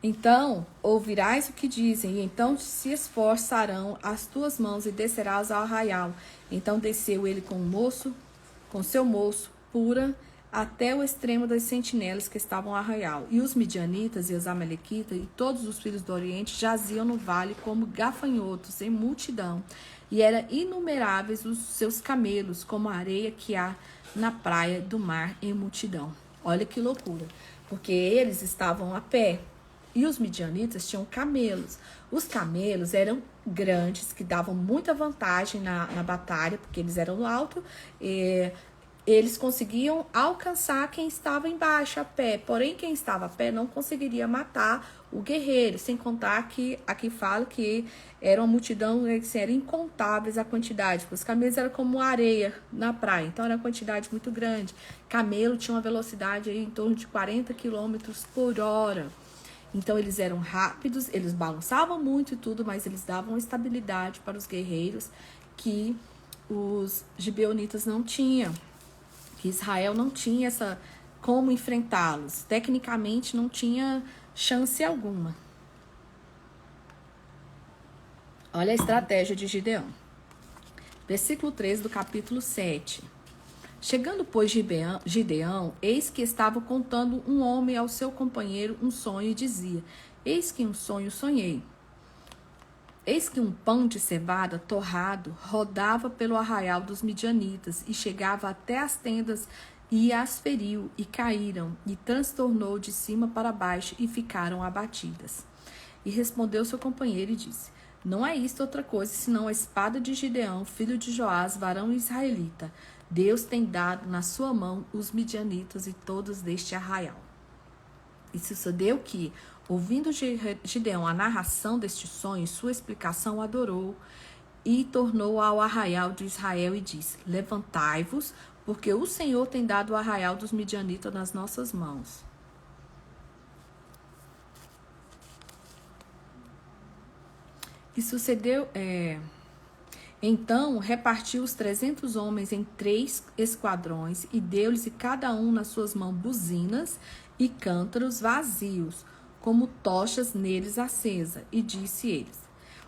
Então, ouvirás o que dizem, e então se esforçarão as tuas mãos e descerás ao arraial. Então desceu ele com seu moço, pura, até o extremo das sentinelas que estavam no arraial. E os midianitas e os amalequitas e todos os filhos do Oriente jaziam no vale como gafanhotos em multidão. E eram inumeráveis os seus camelos, como a areia que há na praia do mar em multidão. Olha que loucura, porque eles estavam a pé. E os midianitas tinham camelos. Os camelos eram grandes, que davam muita vantagem na batalha, porque eles eram altos, eles conseguiam alcançar quem estava embaixo a pé, porém quem estava a pé não conseguiria matar o guerreiro, sem contar que aqui fala que era uma multidão, era incontáveis a quantidade, porque os camelos eram como areia na praia, então era uma quantidade muito grande. Camelo tinha uma velocidade aí em torno de 40 km por hora, então eles eram rápidos, eles balançavam muito e tudo, mas eles davam estabilidade para os guerreiros que os gibeonitas não tinham. Que Israel não tinha como enfrentá-los. Tecnicamente, não tinha chance alguma. Olha a estratégia de Gideão. Versículo 13 do capítulo 7. Chegando, pois, Gideão, eis que estava contando um homem ao seu companheiro um sonho e dizia, eis que um sonho sonhei. Eis que um pão de cevada torrado rodava pelo arraial dos midianitas e chegava até as tendas e as feriu e caíram e transtornou de cima para baixo e ficaram abatidas. E respondeu seu companheiro e disse: Não é isto outra coisa senão a espada de Gideão, filho de Joás, varão israelita. Deus tem dado na sua mão os midianitas e todos deste arraial. E sucedeu que, ouvindo Gideão a narração deste sonho, sua explicação, adorou e tornou ao arraial de Israel e disse: Levantai-vos, porque o Senhor tem dado o arraial dos midianitas nas nossas mãos. E sucedeu, então repartiu os 300 homens em 3 esquadrões e deu-lhes cada um nas suas mãos buzinas e cântaros vazios, como tochas neles acesa, e disse eles: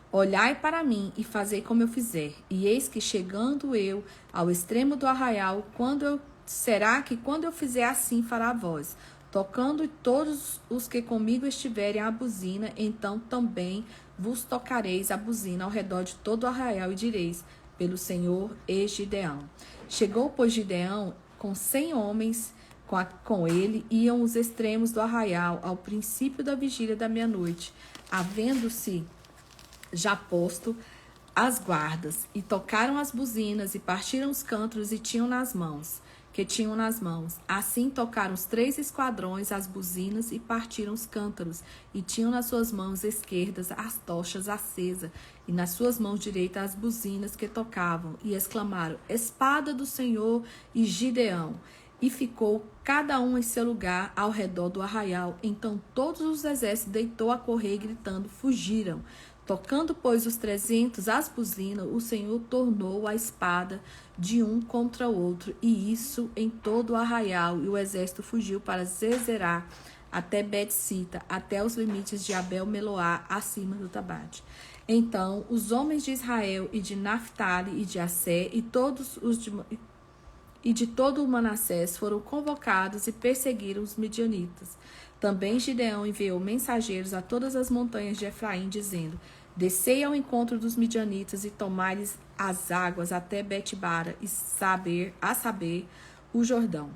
Olhai para mim e fazei como eu fizer. E eis que chegando eu ao extremo do arraial, será que quando eu fizer assim fará vós, tocando todos os que comigo estiverem a buzina, então também vos tocareis a buzina ao redor de todo o arraial e direis: pelo Senhor e Gideão. Chegou, pois, Gideão com 100 homens com ele, iam os extremos do arraial ao princípio da vigília da meia-noite, havendo-se já posto as guardas, e tocaram as buzinas, e partiram os cântaros, e tinham nas mãos. Assim tocaram os 3 esquadrões as buzinas, e partiram os cântaros, e tinham nas suas mãos esquerdas as tochas acesas, e nas suas mãos direitas as buzinas que tocavam, e exclamaram: Espada do Senhor e Gideão! E ficou cada um em seu lugar ao redor do arraial. Então todos os exércitos deitou a correr, gritando, fugiram. Tocando, pois, os 300 as buzinas, o Senhor tornou a espada de um contra o outro, e isso em todo o arraial, e o exército fugiu para Zezerá, até Bet-sita, até os limites de Abel-Meloá, acima do Tabate. Então os homens de Israel e de Naphtali e de Assé e todos os de todo o Manassés foram convocados e perseguiram os midianitas. Também Gideão enviou mensageiros a todas as montanhas de Efraim, dizendo: Descei ao encontro dos midianitas e tomai-lhes as águas até Bet-bara, e a saber, o Jordão.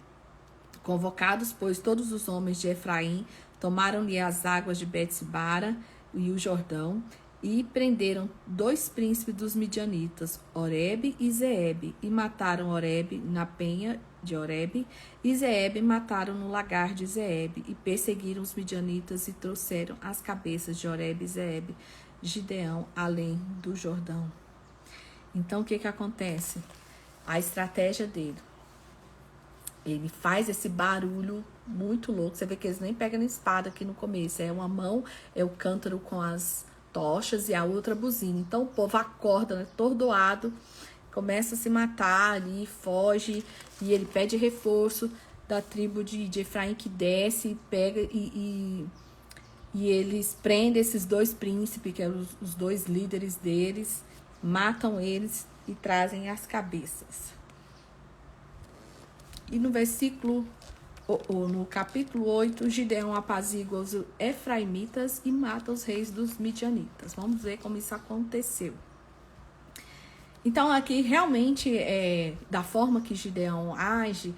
Convocados, pois, todos os homens de Efraim, tomaram-lhe as águas de Bet-bara e o Jordão, e prenderam 2 príncipes dos midianitas, Oreb e Zeeb, e mataram Oreb na penha de Oreb, e Zeeb mataram no lagar de Zeeb, e perseguiram os midianitas e trouxeram as cabeças de Oreb e Zeeb, Gideão, além do Jordão. Então, o que acontece? A estratégia dele. Ele faz esse barulho muito louco. Você vê que eles nem pegam na espada aqui no começo. É uma mão, é o cântaro com as tochas e a outra buzina. Então o povo acorda, né, atordoado, começa a se matar ali, foge, e ele pede reforço da tribo de Efraim, que desce e pega e eles prendem esses 2 príncipes, que eram os 2 líderes deles, matam eles e trazem as cabeças. E no no capítulo 8, Gideão apazigua os efraimitas e mata os reis dos midianitas. Vamos ver como isso aconteceu. Então, aqui, realmente, da forma que Gideão age,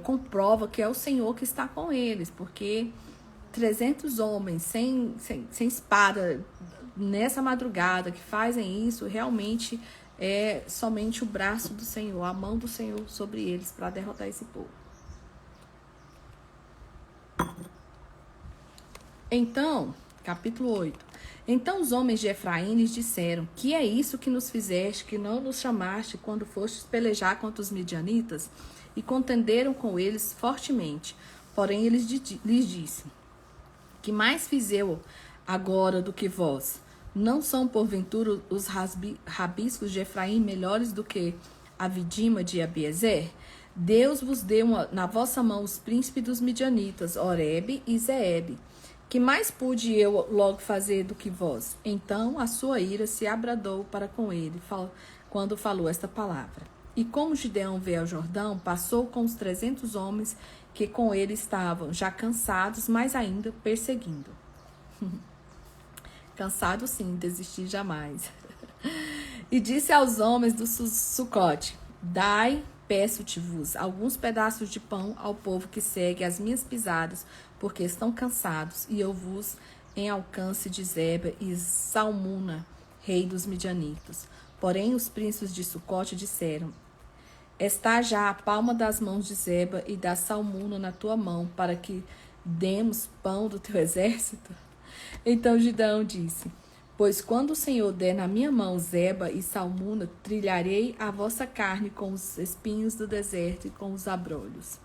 comprova que é o Senhor que está com eles, porque 300 homens sem espada nessa madrugada que fazem isso, realmente é somente o braço do Senhor, a mão do Senhor sobre eles para derrotar esse povo. Então, capítulo 8. Então os homens de Efraim lhes disseram: Que é isso que nos fizeste, que não nos chamaste quando fostes pelejar contra os midianitas? E contenderam com eles fortemente. Porém, eles lhes disse: Que mais fiz eu agora do que vós? Não são, porventura, os rabiscos de Efraim melhores do que a vidima de Abiezer? Deus vos deu na vossa mão os príncipes dos midianitas, Oreb e Zeeb. Que mais pude eu logo fazer do que vós? Então a sua ira se abradou para com ele, quando falou esta palavra. E como Gideão veio ao Jordão, passou com os 300 homens que com ele estavam, já cansados, mas ainda perseguindo. Cansado sim, desistir jamais. E disse aos homens do Sucote: Dai, peço-te-vos, alguns pedaços de pão ao povo que segue as minhas pisadas, porque estão cansados, e eu vos em alcance de Zeba e Salmuna, rei dos midianitas. Porém, os príncipes de Sucote disseram: Está já a palma das mãos de Zeba e da Salmuna na tua mão, para que demos pão do teu exército? Então Gideão disse: Pois quando o Senhor der na minha mão Zeba e Salmuna, trilharei a vossa carne com os espinhos do deserto e com os abrolhos.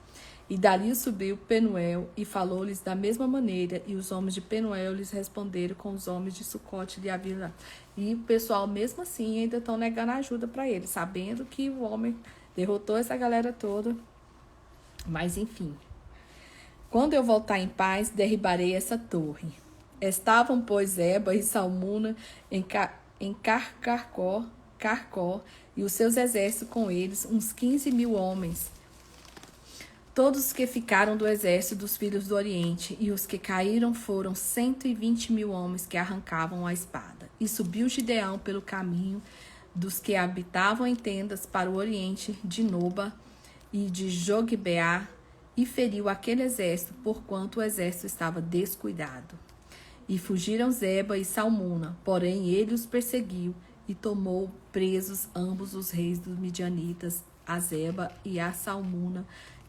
E dali subiu Penuel e falou-lhes da mesma maneira, e os homens de Penuel lhes responderam com os homens de Sucote de Avilá. E o pessoal, mesmo assim, ainda estão negando ajuda para ele, sabendo que o homem derrotou essa galera toda. Mas, enfim. Quando eu voltar em paz, derribarei essa torre. Estavam, pois, Zeba e Salmuna em Carcó, e os seus exércitos com eles, uns 15.000 homens. Todos os que ficaram do exército dos filhos do Oriente, e os que caíram foram 120.000 homens que arrancavam a espada. E subiu Gideão pelo caminho dos que habitavam em tendas para o Oriente, de Noba e de Jogbeá, e feriu aquele exército, porquanto o exército estava descuidado. E fugiram Zeba e Salmuna, porém ele os perseguiu e tomou presos ambos os reis dos midianitas, a Zeba e a Salmuna,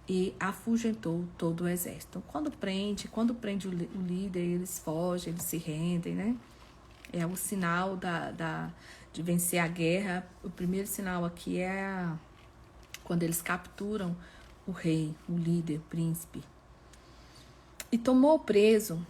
e afugentou todo o exército. Então, quando prende o líder, eles fogem, eles se rendem, né? É o sinal de vencer a guerra. O primeiro sinal aqui é quando eles capturam o rei, o líder, o príncipe. E tomou preso.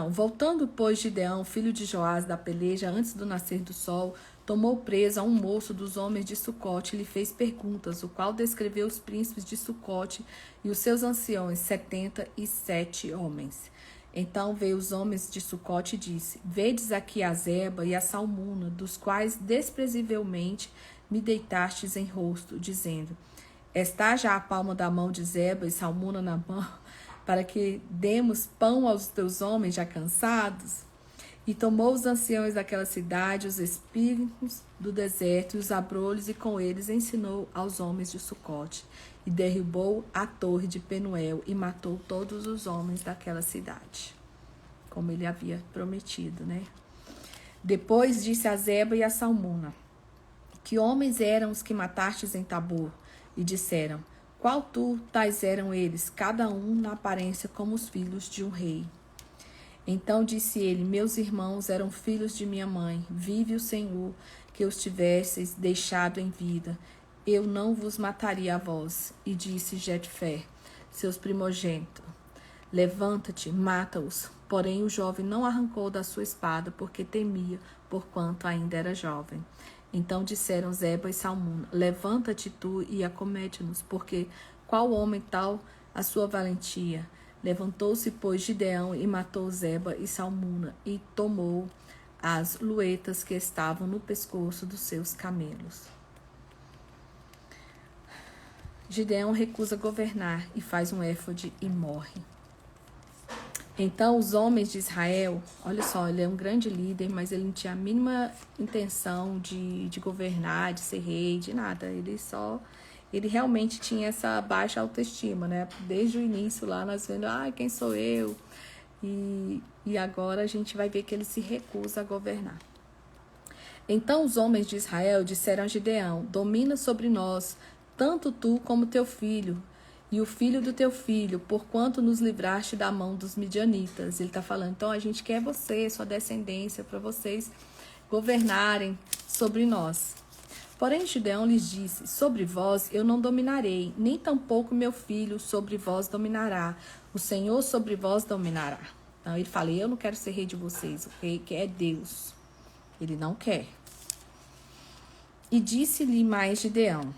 Voltando, pois, Gideão, filho de Joás, da peleja, antes do nascer do sol, tomou preso a um moço dos homens de Sucote e lhe fez perguntas, o qual descreveu os príncipes de Sucote e os seus anciões, 77 homens. Então veio os homens de Sucote e disse: Vedes aqui a Zeba e a Salmuna, dos quais desprezivelmente me deitastes em rosto, dizendo: Está já a palma da mão de Zeba e Salmuna na mão, para que demos pão aos teus homens já cansados? E tomou os anciões daquela cidade, os espinhos do deserto e os abrolhos, e com eles ensinou aos homens de Sucote. E derrubou a torre de Penuel e matou todos os homens daquela cidade, como ele havia prometido, né? Depois disse a Zeba e a Salmuna: Que homens eram os que matastes em Tabor? E disseram: Qual tu, tais eram eles, cada um na aparência como os filhos de um rei. Então disse ele: Meus irmãos eram filhos de minha mãe. Vive o Senhor, que os tivesseis deixado em vida. Eu não vos mataria a vós. E disse Jetfé, seus primogênitos: Levanta-te, mata-os. Porém o jovem não arrancou da sua espada, porque temia, porquanto ainda era jovem. Então disseram Zeba e Salmuna: Levanta-te tu e acomete-nos, porque qual homem tal a sua valentia? Levantou-se, pois, Gideão e matou Zeba e Salmuna, e tomou as luetas que estavam no pescoço dos seus camelos. Gideão recusa governar e faz um éfode e morre. Então os homens de Israel, olha só, ele é um grande líder, mas ele não tinha a mínima intenção de governar, de ser rei, de nada. Ele realmente tinha essa baixa autoestima, né? Desde o início lá nós vendo, quem sou eu? E agora a gente vai ver que ele se recusa a governar. Então os homens de Israel disseram a Gideão: Domina sobre nós, tanto tu como teu filho, e o filho do teu filho, porquanto nos livraste da mão dos midianitas. Ele está falando, então a gente quer você, sua descendência, para vocês governarem sobre nós. Porém Gideão lhes disse: Sobre vós eu não dominarei, nem tampouco meu filho sobre vós dominará. O Senhor sobre vós dominará. Então ele fala: Eu não quero ser rei de vocês, o rei que é Deus. Ele não quer. E disse-lhe mais Gideão: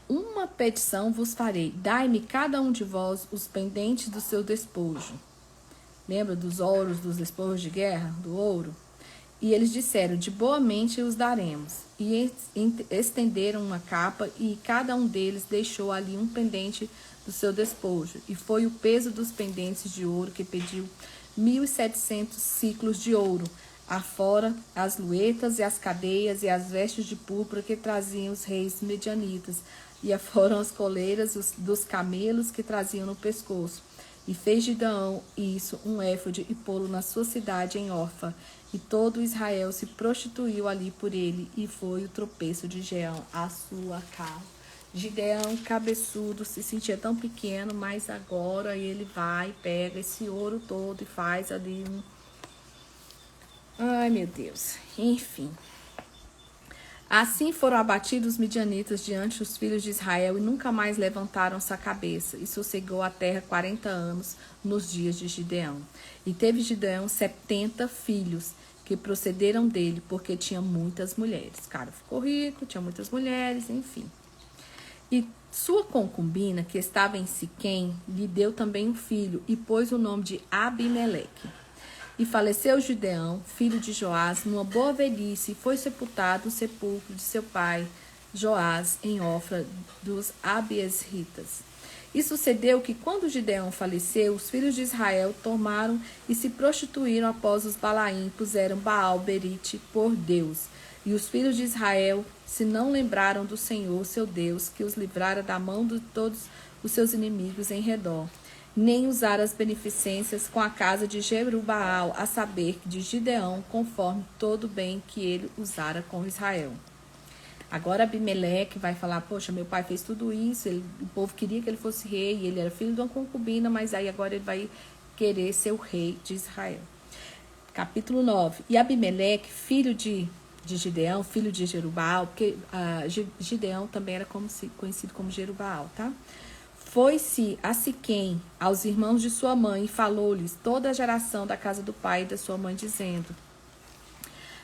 Uma petição vos farei: dai-me cada um de vós os pendentes do seu despojo. Lembra dos ouros, dos despojos de guerra, do ouro? E eles disseram, de boa mente os daremos. E estenderam uma capa, e cada um deles deixou ali um pendente do seu despojo. E foi o peso dos pendentes de ouro que pediu 1.700 ciclos de ouro, afora as luetas e as cadeias e as vestes de púrpura que traziam os reis medianitas, e afora as coleiras dos camelos que traziam no pescoço. E fez Gideão isso um éfode e pô-lo na sua cidade em Orfa. E todo Israel se prostituiu ali por ele, e foi o tropeço de Gideão à sua casa. Gideão, cabeçudo, se sentia tão pequeno, mas agora ele vai, pega esse ouro todo e faz ali um... Ai, meu Deus. Enfim. Assim foram abatidos os midianitas diante dos filhos de Israel e nunca mais levantaram sua cabeça. E sossegou a terra 40 anos nos dias de Gideão. E teve Gideão 70 filhos que procederam dele, porque tinha muitas mulheres. O cara ficou rico, tinha muitas mulheres, enfim. E sua concubina, que estava em Siquém, lhe deu também um filho e pôs o nome de Abimeleque. E faleceu Gideão, filho de Joás, numa boa velhice, e foi sepultado no sepulcro de seu pai, Joás, em Ofra dos Abiesritas. E sucedeu que, quando Gideão faleceu, os filhos de Israel tomaram e se prostituíram após os Balaim, puseram Baal-Berite por Deus. E os filhos de Israel se não lembraram do Senhor, seu Deus, que os livrara da mão de todos os seus inimigos em redor, nem usar as beneficências com a casa de Jerubaal, a saber, de Gideão, conforme todo o bem que ele usara com Israel. Agora Abimeleque vai falar, poxa, meu pai fez tudo isso, o povo queria que ele fosse rei, ele era filho de uma concubina, mas aí agora ele vai querer ser o rei de Israel. Capítulo 9. E Abimeleque, filho de Gideão, filho de Jerubaal, porque Gideão também era conhecido como Jerubaal, tá? Foi-se a Siquém, aos irmãos de sua mãe, e falou-lhes toda a geração da casa do pai e da sua mãe, dizendo: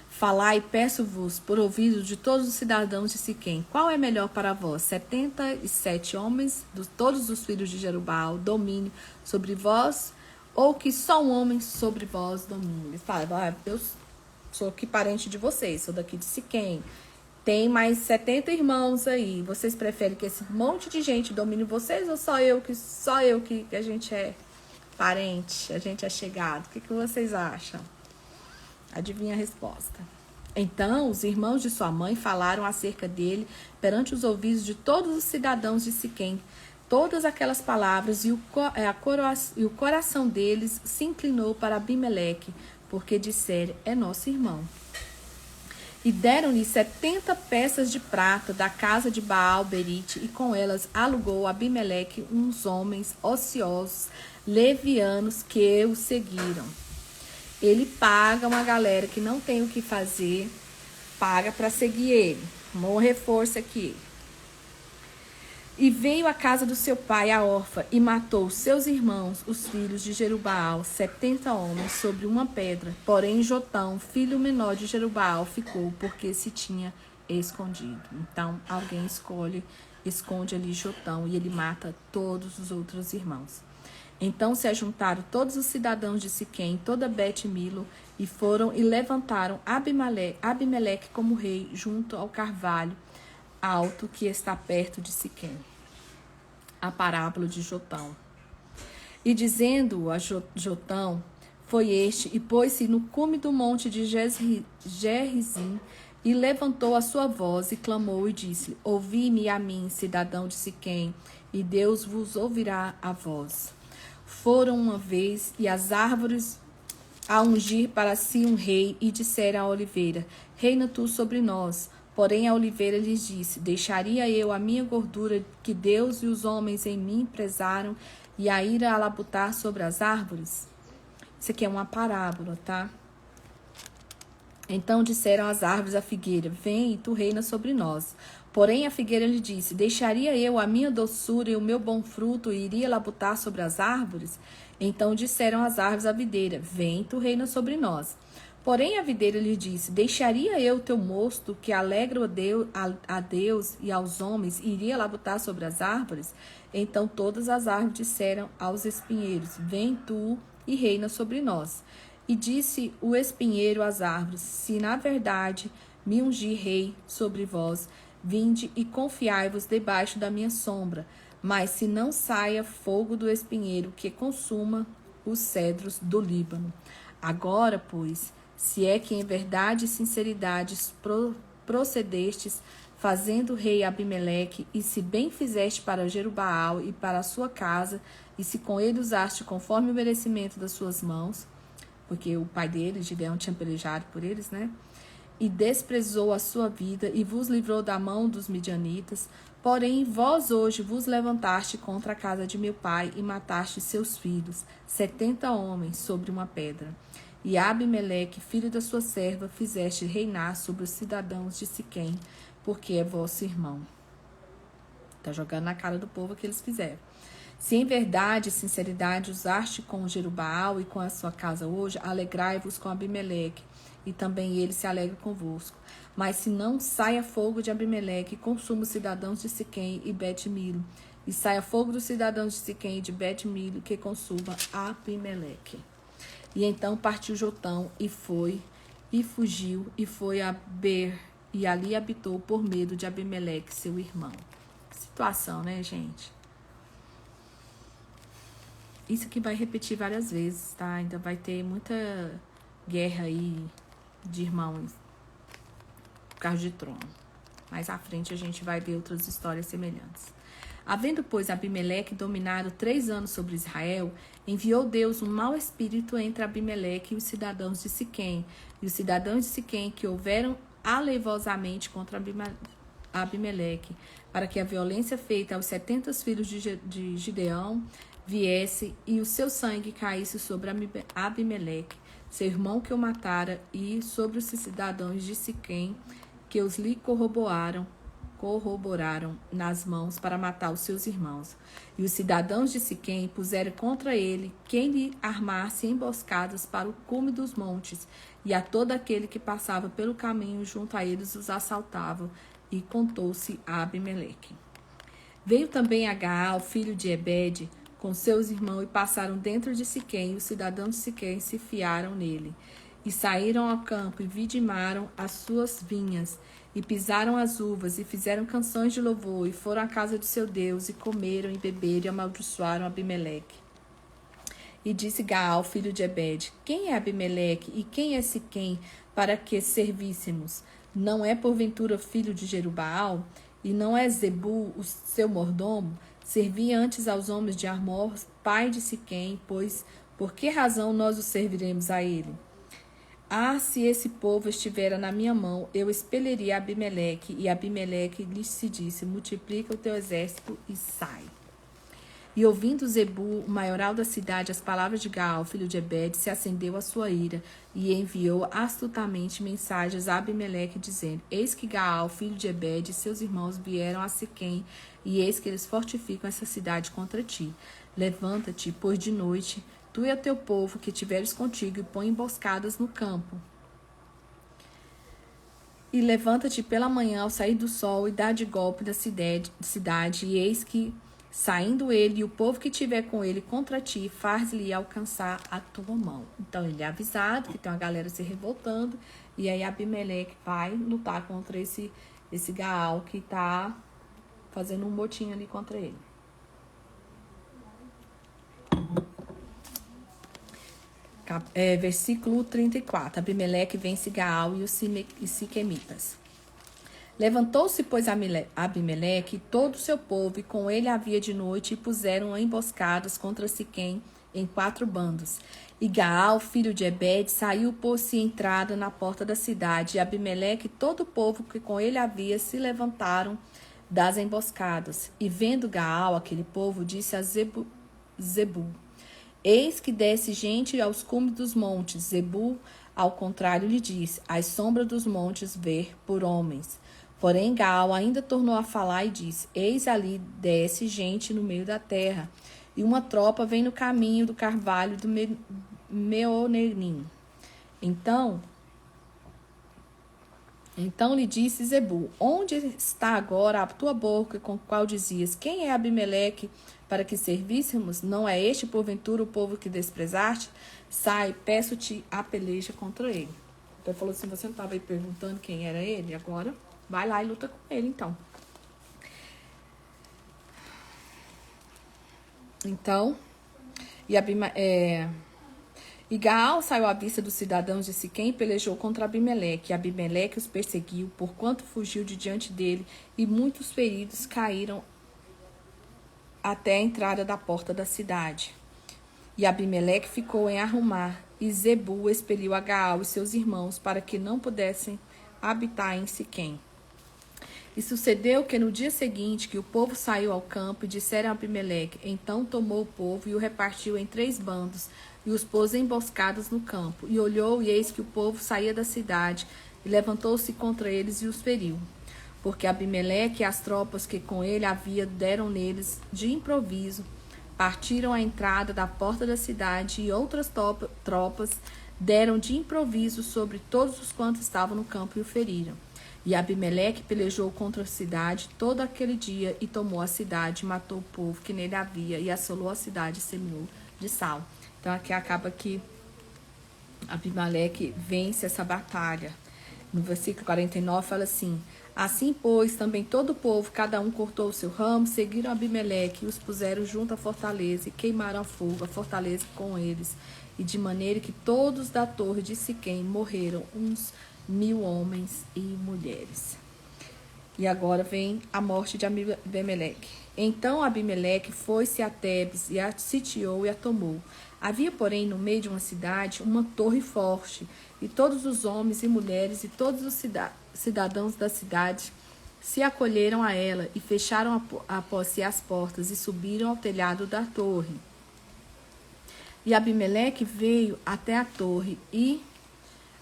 Falai, peço-vos, por ouvido de todos os cidadãos de Siquém, qual é melhor para vós? 77 homens, todos os filhos de Jerubaal, domine sobre vós, ou que só um homem sobre vós domine? Ele fala, eu sou aqui parente de vocês, sou daqui de Siquém. Tem mais 70 irmãos aí. Vocês preferem que esse monte de gente domine vocês ou só eu que a gente é parente, a gente é chegado? O que vocês acham? Adivinha a resposta. Então, os irmãos de sua mãe falaram acerca dele perante os ouvidos de todos os cidadãos de Siquém, todas aquelas palavras, e o coração deles se inclinou para Abimeleque, porque disseram, é nosso irmão. E deram-lhe 70 peças de prata da casa de Baal-Berite, e com elas alugou Abimeleque uns homens ociosos, levianos, que o seguiram. Ele paga uma galera que não tem o que fazer, paga para seguir ele. Um reforço aqui. E veio à casa do seu pai, a Orfa, e matou seus irmãos, os filhos de Jerubaal, 70 homens, sobre uma pedra. Porém, Jotão, filho menor de Jerubaal, ficou, porque se tinha escondido. Então, alguém esconde ali Jotão, e ele mata todos os outros irmãos. Então se ajuntaram todos os cidadãos de Siquém, toda Bet-Milo, e foram e levantaram Abimeleque como rei junto ao carvalho alto que está perto de Siquém. A parábola de Jotão. E dizendo a Jotão, foi este, e pôs-se no cume do monte de Gerizim, e levantou a sua voz, e clamou, e disse, ouvi-me a mim, cidadão de Siquém, e Deus vos ouvirá a voz. Foram uma vez, e as árvores a ungir para si um rei, e disseram à oliveira, reina tu sobre nós. Porém a oliveira lhes disse, deixaria eu a minha gordura que Deus e os homens em mim prezaram, e a ira a labutar sobre as árvores? Isso aqui é uma parábola, tá? Então disseram as árvores à figueira, vem e tu reina sobre nós. Porém a figueira lhe disse, deixaria eu a minha doçura e o meu bom fruto e iria labutar sobre as árvores? Então disseram as árvores à videira, vem, tu reina sobre nós. Porém a videira lhe disse, deixaria eu o teu mosto que alegra a Deus e aos homens e iria labutar sobre as árvores? Então todas as árvores disseram aos espinheiros, vem tu e reina sobre nós. E disse o espinheiro às árvores: se na verdade me ungir rei sobre vós, vinde e confiai-vos debaixo da minha sombra. Mas se não saia fogo do espinheiro que consuma os cedros do Líbano. Agora, pois, se é que em verdade e sinceridade procedestes, fazendo rei Abimeleque, e se bem fizeste para Jerubaal e para a sua casa, e se com ele usaste conforme o merecimento das suas mãos, porque o pai dele, Gideão, tinha pelejado por eles, né? E desprezou a sua vida e vos livrou da mão dos midianitas. Porém, vós hoje vos levantaste contra a casa de meu pai e mataste seus filhos, 70 homens, sobre uma pedra. E Abimeleque, filho da sua serva, fizeste reinar sobre os cidadãos de Siquém, porque é vosso irmão. Está jogando na cara do povo o que eles fizeram. Se em verdade e sinceridade usaste com Jerubaal e com a sua casa hoje, alegrai-vos com Abimeleque, e também ele se alegra convosco. Mas se não, saia fogo de Abimeleque, e consuma os cidadãos de Siquém e Bet-Milo, e saia fogo dos cidadãos de Siquém e de Bet-Milo, que consuma Abimeleque. E então partiu Jotão, e foi, e fugiu, e foi a Ber, e ali habitou por medo de Abimeleque, seu irmão. Que situação, né, gente? Isso aqui vai repetir várias vezes, tá? Ainda vai ter muita guerra aí de irmãos por causa de trono. Mais à frente a gente vai ver outras histórias semelhantes. Havendo, pois, Abimeleque dominado 3 anos sobre Israel, enviou Deus um mau espírito entre Abimeleque e os cidadãos de Siquém. E os cidadãos de Siquém que houveram aleivosamente contra Abimeleque, para que a violência feita aos 70 filhos de Gideão viesse e o seu sangue caísse sobre Abimeleque, seu irmão que o matara, e sobre os cidadãos de Siquém que os lhe corroboraram nas mãos para matar os seus irmãos. E os cidadãos de Siquém puseram contra ele quem lhe armasse emboscadas para o cume dos montes, e a todo aquele que passava pelo caminho junto a eles os assaltavam, e contou-se a Abimeleque. Veio também a Gaal, filho de Ebed, com seus irmãos, e passaram dentro de Siquém, e os cidadãos de Siquém se fiaram nele. E saíram ao campo, e vidimaram as suas vinhas, e pisaram as uvas, e fizeram canções de louvor, e foram à casa de seu Deus, e comeram, e beberam, e amaldiçoaram Abimeleque. E disse Gaal, filho de Ebed: quem é Abimeleque, e quem é Siquém, para que servíssemos? Não é porventura filho de Jerubaal? E não é Zebul, o seu mordomo? Servia antes aos homens de Armor, pai de Siquém, pois por que razão nós o serviremos a ele? Ah, se esse povo estivera na minha mão, eu expeliria Abimeleque. E Abimeleque lhe se disse: multiplica o teu exército e sai. E ouvindo Zebul, o maioral da cidade, as palavras de Gaal, filho de Ebed, se acendeu a sua ira, e enviou astutamente mensagens a Abimeleque, dizendo: eis que Gaal, filho de Ebed, e seus irmãos vieram a Siquém, e eis que eles fortificam essa cidade contra ti. Levanta-te, pois de noite, tu e o teu povo que tiveres contigo, e põe emboscadas no campo. E levanta-te pela manhã ao sair do sol, e dá de golpe da cidade, e eis que, saindo ele e o povo que tiver com ele contra ti, faz-lhe alcançar a tua mão. Então ele é avisado que tem uma galera se revoltando, e aí Abimeleque vai lutar contra esse Gaal que está fazendo um motim ali contra ele. Versículo 34. Abimeleque vence Gaal e os siquemitas. Levantou-se, pois, Abimeleque e todo o seu povo, e com ele havia de noite, e puseram emboscadas contra Siquém em 4 bandos. E Gaal, filho de Ebed, saiu por-se entrada na porta da cidade, e Abimeleque e todo o povo que com ele havia se levantaram das emboscadas. E vendo Gaal, aquele povo, disse a Zebul: eis que desce gente aos cumes dos montes. Zebul, ao contrário, lhe disse: às sombras dos montes ver por homens. Porém, Gaal ainda tornou a falar e disse: eis ali desce gente no meio da terra, e uma tropa vem no caminho do carvalho do Meonenim. Então, Então lhe disse Zebul: onde está agora a tua boca com a qual dizias: quem é Abimeleque para que servíssemos? Não é este, porventura, o povo que desprezaste? Sai, peço-te a peleja contra ele. Então ele falou assim: você não estava aí perguntando quem era ele? Agora vai lá e luta com ele, então. Então, e Gaal saiu à vista dos cidadãos de Siquém e pelejou contra Abimeleque. E Abimeleque os perseguiu, porquanto fugiu de diante dele, e muitos feridos caíram até a entrada da porta da cidade. E Abimeleque ficou em Arrumá, e Zebul expeliu a Gaal e seus irmãos para que não pudessem habitar em Siquém. E sucedeu que no dia seguinte que o povo saiu ao campo e disseram a Abimeleque, então tomou o povo e o repartiu em 3 bandos e os pôs emboscados no campo. E olhou e eis que o povo saía da cidade e levantou-se contra eles e os feriu. Porque Abimeleque e as tropas que com ele havia deram neles de improviso, partiram à entrada da porta da cidade e outras tropas deram de improviso sobre todos os quantos estavam no campo e o feriram. E Abimeleque pelejou contra a cidade todo aquele dia e tomou a cidade, matou o povo que nele havia e assolou a cidade e semeou de sal. Então aqui acaba que Abimeleque vence essa batalha. No versículo 49 fala assim: assim, pois, também todo o povo, cada um cortou o seu ramo, seguiram Abimeleque e os puseram junto à fortaleza e queimaram a fogo a fortaleza com eles. E de maneira que todos da torre de Siquém morreram, uns 1000 homens e mulheres. E agora vem a morte de Abimeleque. Então Abimeleque foi-se a Tebes e a sitiou e a tomou. Havia, porém, no meio de uma cidade, uma torre forte, e todos os homens e mulheres e todos os cidadãos da cidade se acolheram a ela e fecharam após si as portas e subiram ao telhado da torre. E Abimeleque veio até a torre e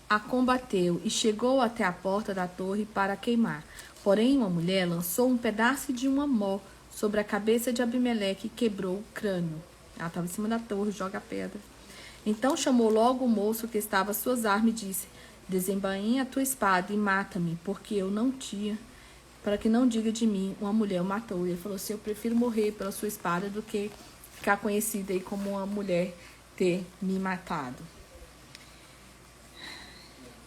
a combateu e chegou até a porta da torre para queimar. Porém, uma mulher lançou um pedaço de uma mó sobre a cabeça de Abimeleque e quebrou o crânio. Ela estava em cima da torre, joga a pedra. Então chamou logo o moço que estava às suas armas e disse: desembainha a tua espada e mata-me, porque eu não tinha, para que não diga de mim, uma mulher o matou. E ele falou assim: eu prefiro morrer pela sua espada do que ficar conhecida aí como uma mulher ter me matado.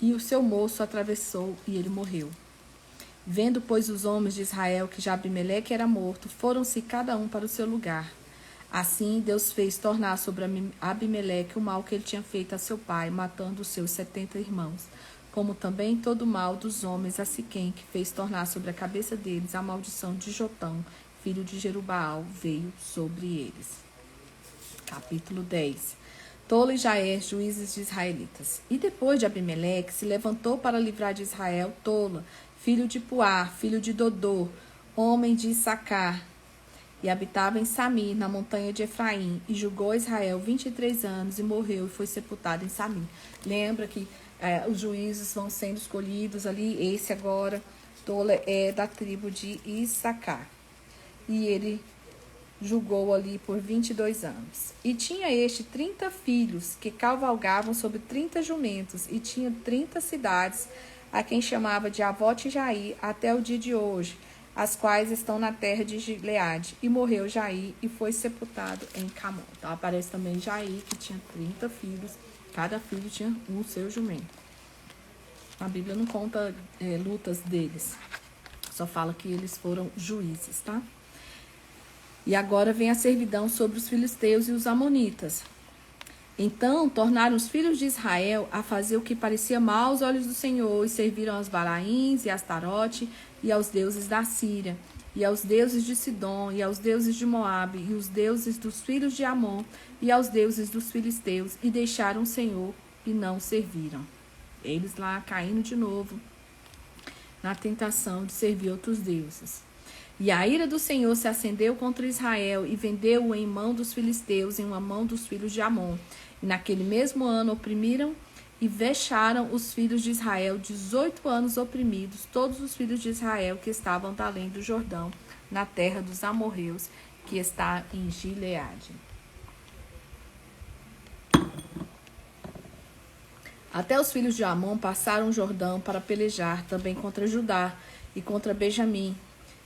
E o seu moço atravessou e ele morreu. Vendo, pois, os homens de Israel que já Abimeleque era morto, foram-se cada um para o seu lugar. Assim, Deus fez tornar sobre Abimeleque o mal que ele tinha feito a seu pai, matando os seus 70 irmãos, como também todo o mal dos homens a Siquém, que fez tornar sobre a cabeça deles a maldição de Jotão, filho de Jerubaal, veio sobre eles. Capítulo 10. Tola e Jair, juízes de israelitas. E depois de Abimeleque, se levantou para livrar de Israel Tola, filho de Puar, filho de Dodô, homem de Issacar, e habitava em Samir, na montanha de Efraim, e julgou Israel 23 anos, e morreu, e foi sepultado em Samir. Lembra que os juízes vão sendo escolhidos ali, esse agora, Tola é da tribo de Issacar. E ele julgou ali por 22 anos. E tinha este 30 filhos, que cavalgavam sobre 30 jumentos, e tinha 30 cidades, a quem chamava de Avote e Jair, até o dia de hoje, as quais estão na terra de Gileade. E morreu Jair e foi sepultado em Camon. Então aparece também Jair, que tinha 30 filhos, cada filho tinha um seu jumento. A Bíblia não conta lutas deles, só fala que eles foram juízes, tá? E agora vem a servidão sobre os filisteus e os amonitas. Então tornaram os filhos de Israel a fazer o que parecia mal aos olhos do Senhor, e serviram aos Balaíns e a Astarote, e aos deuses da Síria, e aos deuses de Sidom, e aos deuses de Moabe, e os deuses dos filhos de Amon, e aos deuses dos filisteus, e deixaram o Senhor e não serviram. Eles lá caindo de novo na tentação de servir outros deuses. E a ira do Senhor se acendeu contra Israel e vendeu-o em mão dos filisteus, em uma mão dos filhos de Amon. E naquele mesmo ano oprimiram e vexaram os filhos de Israel, 18 anos oprimidos, todos os filhos de Israel que estavam da além do Jordão, na terra dos amorreus, que está em Gileade. Até os filhos de Amon passaram o Jordão para pelejar também contra Judá e contra Benjamim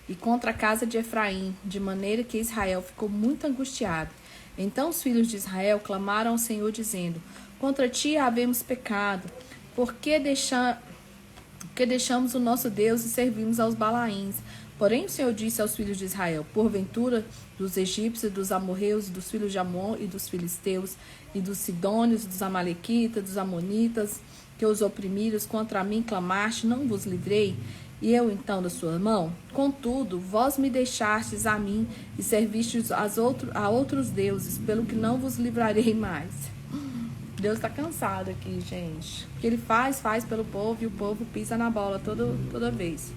e contra a casa de Efraim, de maneira que Israel ficou muito angustiado. Então os filhos de Israel clamaram ao Senhor, dizendo: contra ti havemos pecado, porque deixamos o nosso Deus e servimos aos Balaíns. Porém o Senhor disse aos filhos de Israel: porventura dos egípcios, dos amorreus, dos filhos de Amon e dos filisteus, e dos sidônios, dos amalequitas, dos amonitas, que os oprimiram, contra mim clamaste, não vos livrei? E eu então da sua mão? Contudo, vós me deixastes a mim e servistes a outros deuses, pelo que não vos livrarei mais. Deus está cansado aqui, gente. O que ele faz pelo povo e o povo pisa na bola toda vez.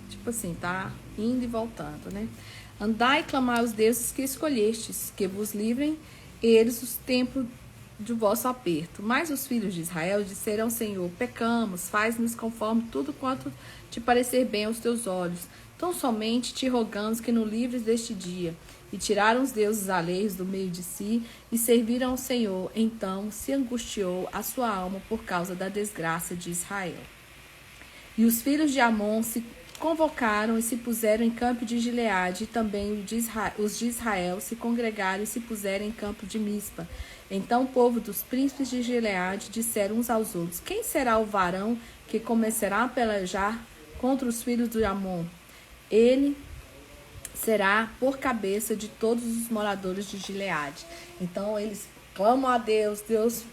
Tipo assim, tá indo e voltando, né? Andai e clamai aos deuses que escolhestes, que vos livrem eles os tempos de vosso aperto. Mas os filhos de Israel disseram ao Senhor: pecamos, faz-nos conforme tudo quanto te parecer bem aos teus olhos. Tão somente te rogamos que nos livres deste dia. E tiraram os deuses alheios do meio de si e serviram ao Senhor. Então se angustiou a sua alma por causa da desgraça de Israel. E os filhos de Amon se convocaram e se puseram em campo de Gileade, e também os de Israel se congregaram e se puseram em campo de Mispa. Então o povo dos príncipes de Gileade disseram uns aos outros: quem será o varão que começará a pelejar contra os filhos de Amon? Ele será por cabeça de todos os moradores de Gileade. Então eles clamam a Deus. Deus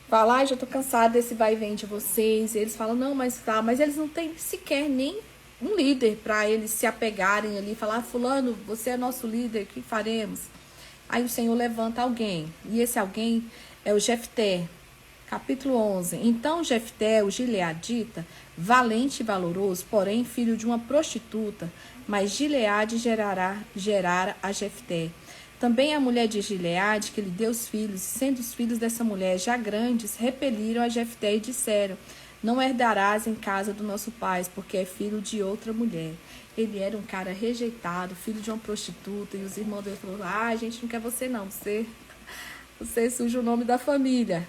fala: já estou cansado desse vai e vem de vocês. E eles falam: não, mas eles não têm sequer nem um líder para eles se apegarem ali e falar: fulano, você é nosso líder, o que faremos? Aí o Senhor levanta alguém, e esse alguém é o Jefté. Capítulo 11. Então Jefté, o gileadita, valente e valoroso, porém filho de uma prostituta, mas Gileade gerara a Jefté. Também a mulher de Gileade, que lhe deu os filhos, sendo os filhos dessa mulher já grandes, repeliram a Jefté e disseram: não herdarás em casa do nosso pai, porque é filho de outra mulher. Ele era um cara rejeitado, filho de uma prostituta, e os irmãos dele falaram: a gente não quer você não, você suja o nome da família.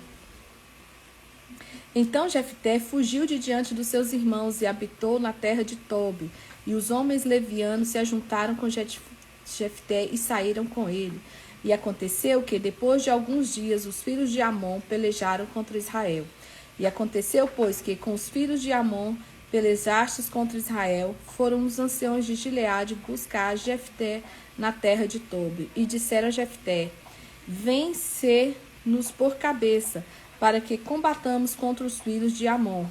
Então Jefté fugiu de diante dos seus irmãos e habitou na terra de Tobi. E os homens levianos se ajuntaram com Jefté e saíram com ele. E aconteceu que, depois de alguns dias, os filhos de Amon pelejaram contra Israel. E aconteceu, pois, que com os filhos de Amon pelejastes contra Israel, foram os anciãos de Gileade buscar Jefté na terra de Tobi. E disseram a Jefté: vem ser-nos por cabeça, para que combatamos contra os filhos de Amon.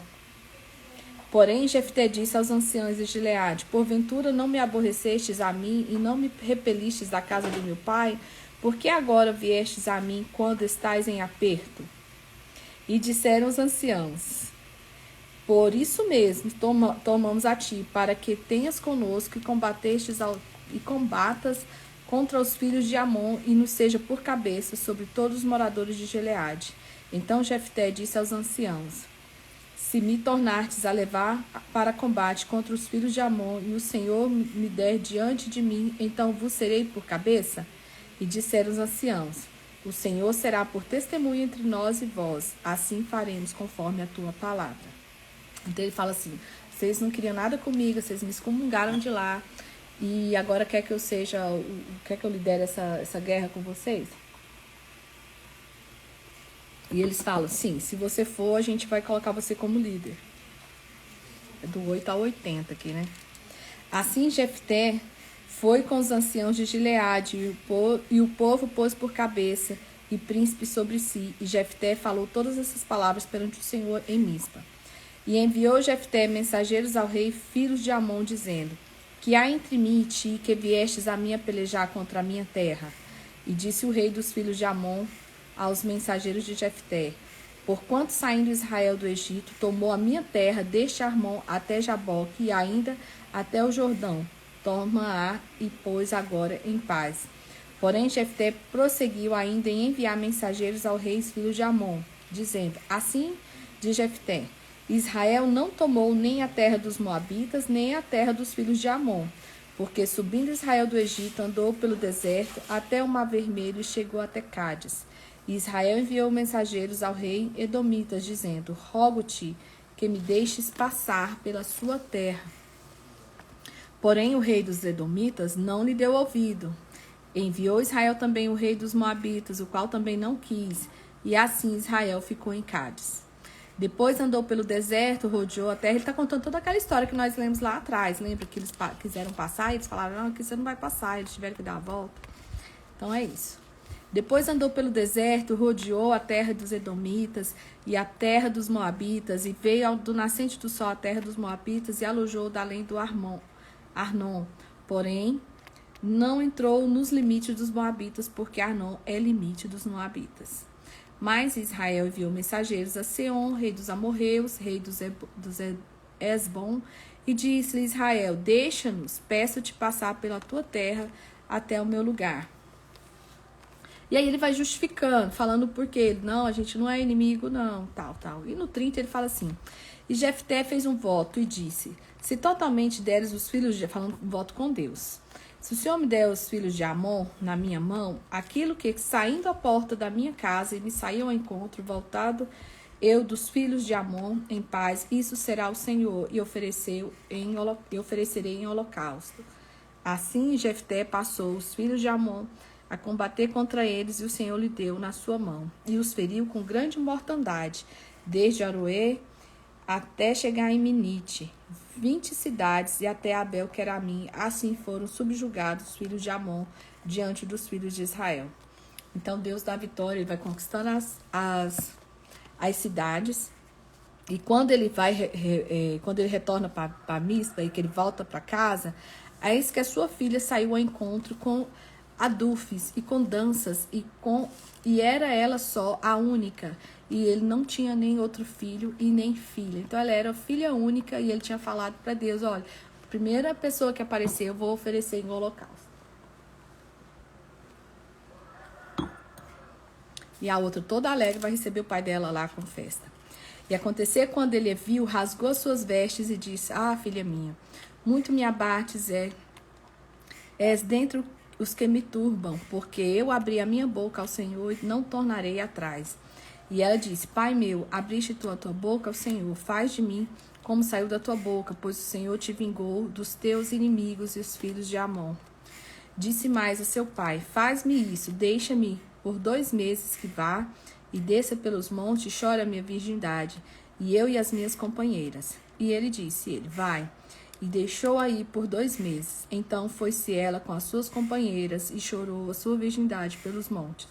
Porém Jefté disse aos anciãos de Gileade: porventura não me aborrecestes a mim e não me repelistes da casa de meu pai? Por que agora viestes a mim quando estais em aperto? E disseram os anciãos: por isso mesmo tomamos a ti, para que tenhas conosco e combatas contra os filhos de Amon e nos seja por cabeça sobre todos os moradores de Gileade. Então Jefté disse aos anciãos: se me tornardes a levar para combate contra os filhos de Amon, e o Senhor me der diante de mim, então vos serei por cabeça? E disseram os anciãos: o Senhor será por testemunha entre nós e vós, assim faremos conforme a tua palavra. Então ele fala assim: vocês não queriam nada comigo, vocês me excomungaram de lá, e agora quer que eu lidere essa guerra com vocês? E eles falam: sim, se você for, a gente vai colocar você como líder. É do 8 ao 80 aqui, né? Assim Jefté foi com os anciãos de Gileade, e o povo pôs por cabeça e príncipe sobre si. E Jefté falou todas essas palavras perante o Senhor em Mispa. E enviou Jefté mensageiros ao rei, filhos de Amon, dizendo: que há entre mim e ti, que viestes a mim a pelejar contra a minha terra? E disse o rei dos filhos de Amon aos mensageiros de Jefté: porquanto saindo Israel do Egito, tomou a minha terra desde Armon até Jaboque e ainda até o Jordão, toma-a e pôs agora em paz. Porém Jefté prosseguiu ainda em enviar mensageiros ao rei filhos de Amon, dizendo: assim diz Jefté: Israel não tomou nem a terra dos Moabitas, nem a terra dos filhos de Amon, Porque subindo Israel do Egito, andou pelo deserto até o Mar Vermelho e chegou até Cádiz. E Israel enviou mensageiros ao rei Edomitas, dizendo: Rogo-te que me deixes passar pela sua terra. Porém o rei dos Edomitas não lhe deu ouvido. Enviou Israel também o rei dos Moabitas, o qual também não quis, e assim Israel ficou em Cádiz. Depois andou pelo deserto, rodeou a terra. Ele está contando toda aquela história que nós lemos lá atrás. Lembra que eles quiseram passar e eles falaram: não, aqui você não vai passar. Eles tiveram que dar a volta. Então é isso. Depois andou pelo deserto, rodeou a terra dos Edomitas e a terra dos Moabitas, e veio do nascente do sol a terra dos Moabitas e alojou da além do Arnon. Porém, não entrou nos limites dos Moabitas, porque Arnon é limite dos Moabitas. Mas Israel enviou mensageiros a Seom, rei dos amorreus, rei dos Esbom, e disse-lhe: Israel, deixa-nos, peço-te passar pela tua terra até o meu lugar. E aí ele vai justificando, falando por quê. Não, a gente não é inimigo, não, tal. E no 30 ele fala assim: e Jefté fez um voto e disse: se totalmente deres os filhos de... falando um voto com Deus. Se o Senhor me der os filhos de Amon na minha mão, aquilo que saindo à porta da minha casa e me saiu ao encontro, voltado eu dos filhos de Amon em paz, isso será o Senhor, e oferecerei em holocausto. Assim Jefté passou os filhos de Amon a combater contra eles, e o Senhor lhe deu na sua mão, e os feriu com grande mortandade, desde Aroê até chegar em Minite, 20 cidades, e até Abel-Queramim. Assim foram subjugados os filhos de Amon diante dos filhos de Israel. Então Deus dá vitória, ele vai conquistando as cidades, e quando ele quando ele retorna para Mispa e que ele volta para casa, eis que a sua filha saiu ao encontro com adufes e com danças, e era ela só a única, e ele não tinha nem outro filho e nem filha. Então ela era filha única, e ele tinha falado para Deus: olha, a primeira pessoa que aparecer eu vou oferecer em holocausto. E a outra, toda alegre, vai receber o pai dela lá com festa. E acontecer, quando ele a viu, rasgou as suas vestes e disse: ah, filha minha, muito me abates és dentre os que me turbam, porque eu abri a minha boca ao Senhor e não tornarei atrás. E ela disse: pai meu, abriste tu a tua boca ao Senhor, faz de mim como saiu da tua boca, pois o Senhor te vingou dos teus inimigos e os filhos de Amon. Disse mais a seu pai: faz-me isso, deixa-me por 2 meses que vá e desça pelos montes e chore a minha virgindade, e eu e as minhas companheiras. E ele disse: vai. E deixou-a ir por 2 meses. Então foi-se ela com as suas companheiras e chorou a sua virgindade pelos montes.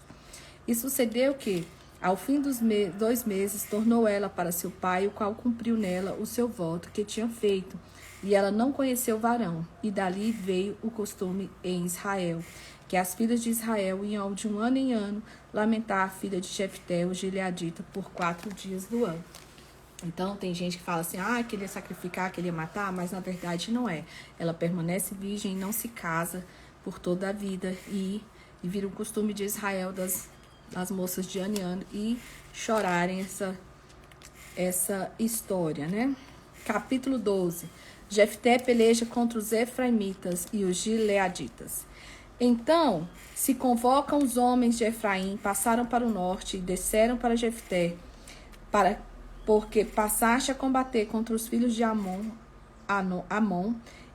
E sucedeu que, ao fim dos 2 meses, tornou ela para seu pai, o qual cumpriu nela o seu voto que tinha feito. E ela não conheceu varão. E dali veio o costume em Israel, que as filhas de Israel iam de 1 ano em ano lamentar a filha de Jefté, o gileadita, por 4 dias do ano. Então, tem gente que fala assim: queria sacrificar, queria matar, mas na verdade não é. Ela permanece virgem, não se casa por toda a vida, e vira o costume de Israel das moças de ano em ano e chorarem essa história, né? Capítulo 12. Jefté peleja contra os Efraimitas e os Gileaditas. Então, se convocam os homens de Efraim, passaram para o norte e desceram para Jefté, porque passaste a combater contra os filhos de Amon,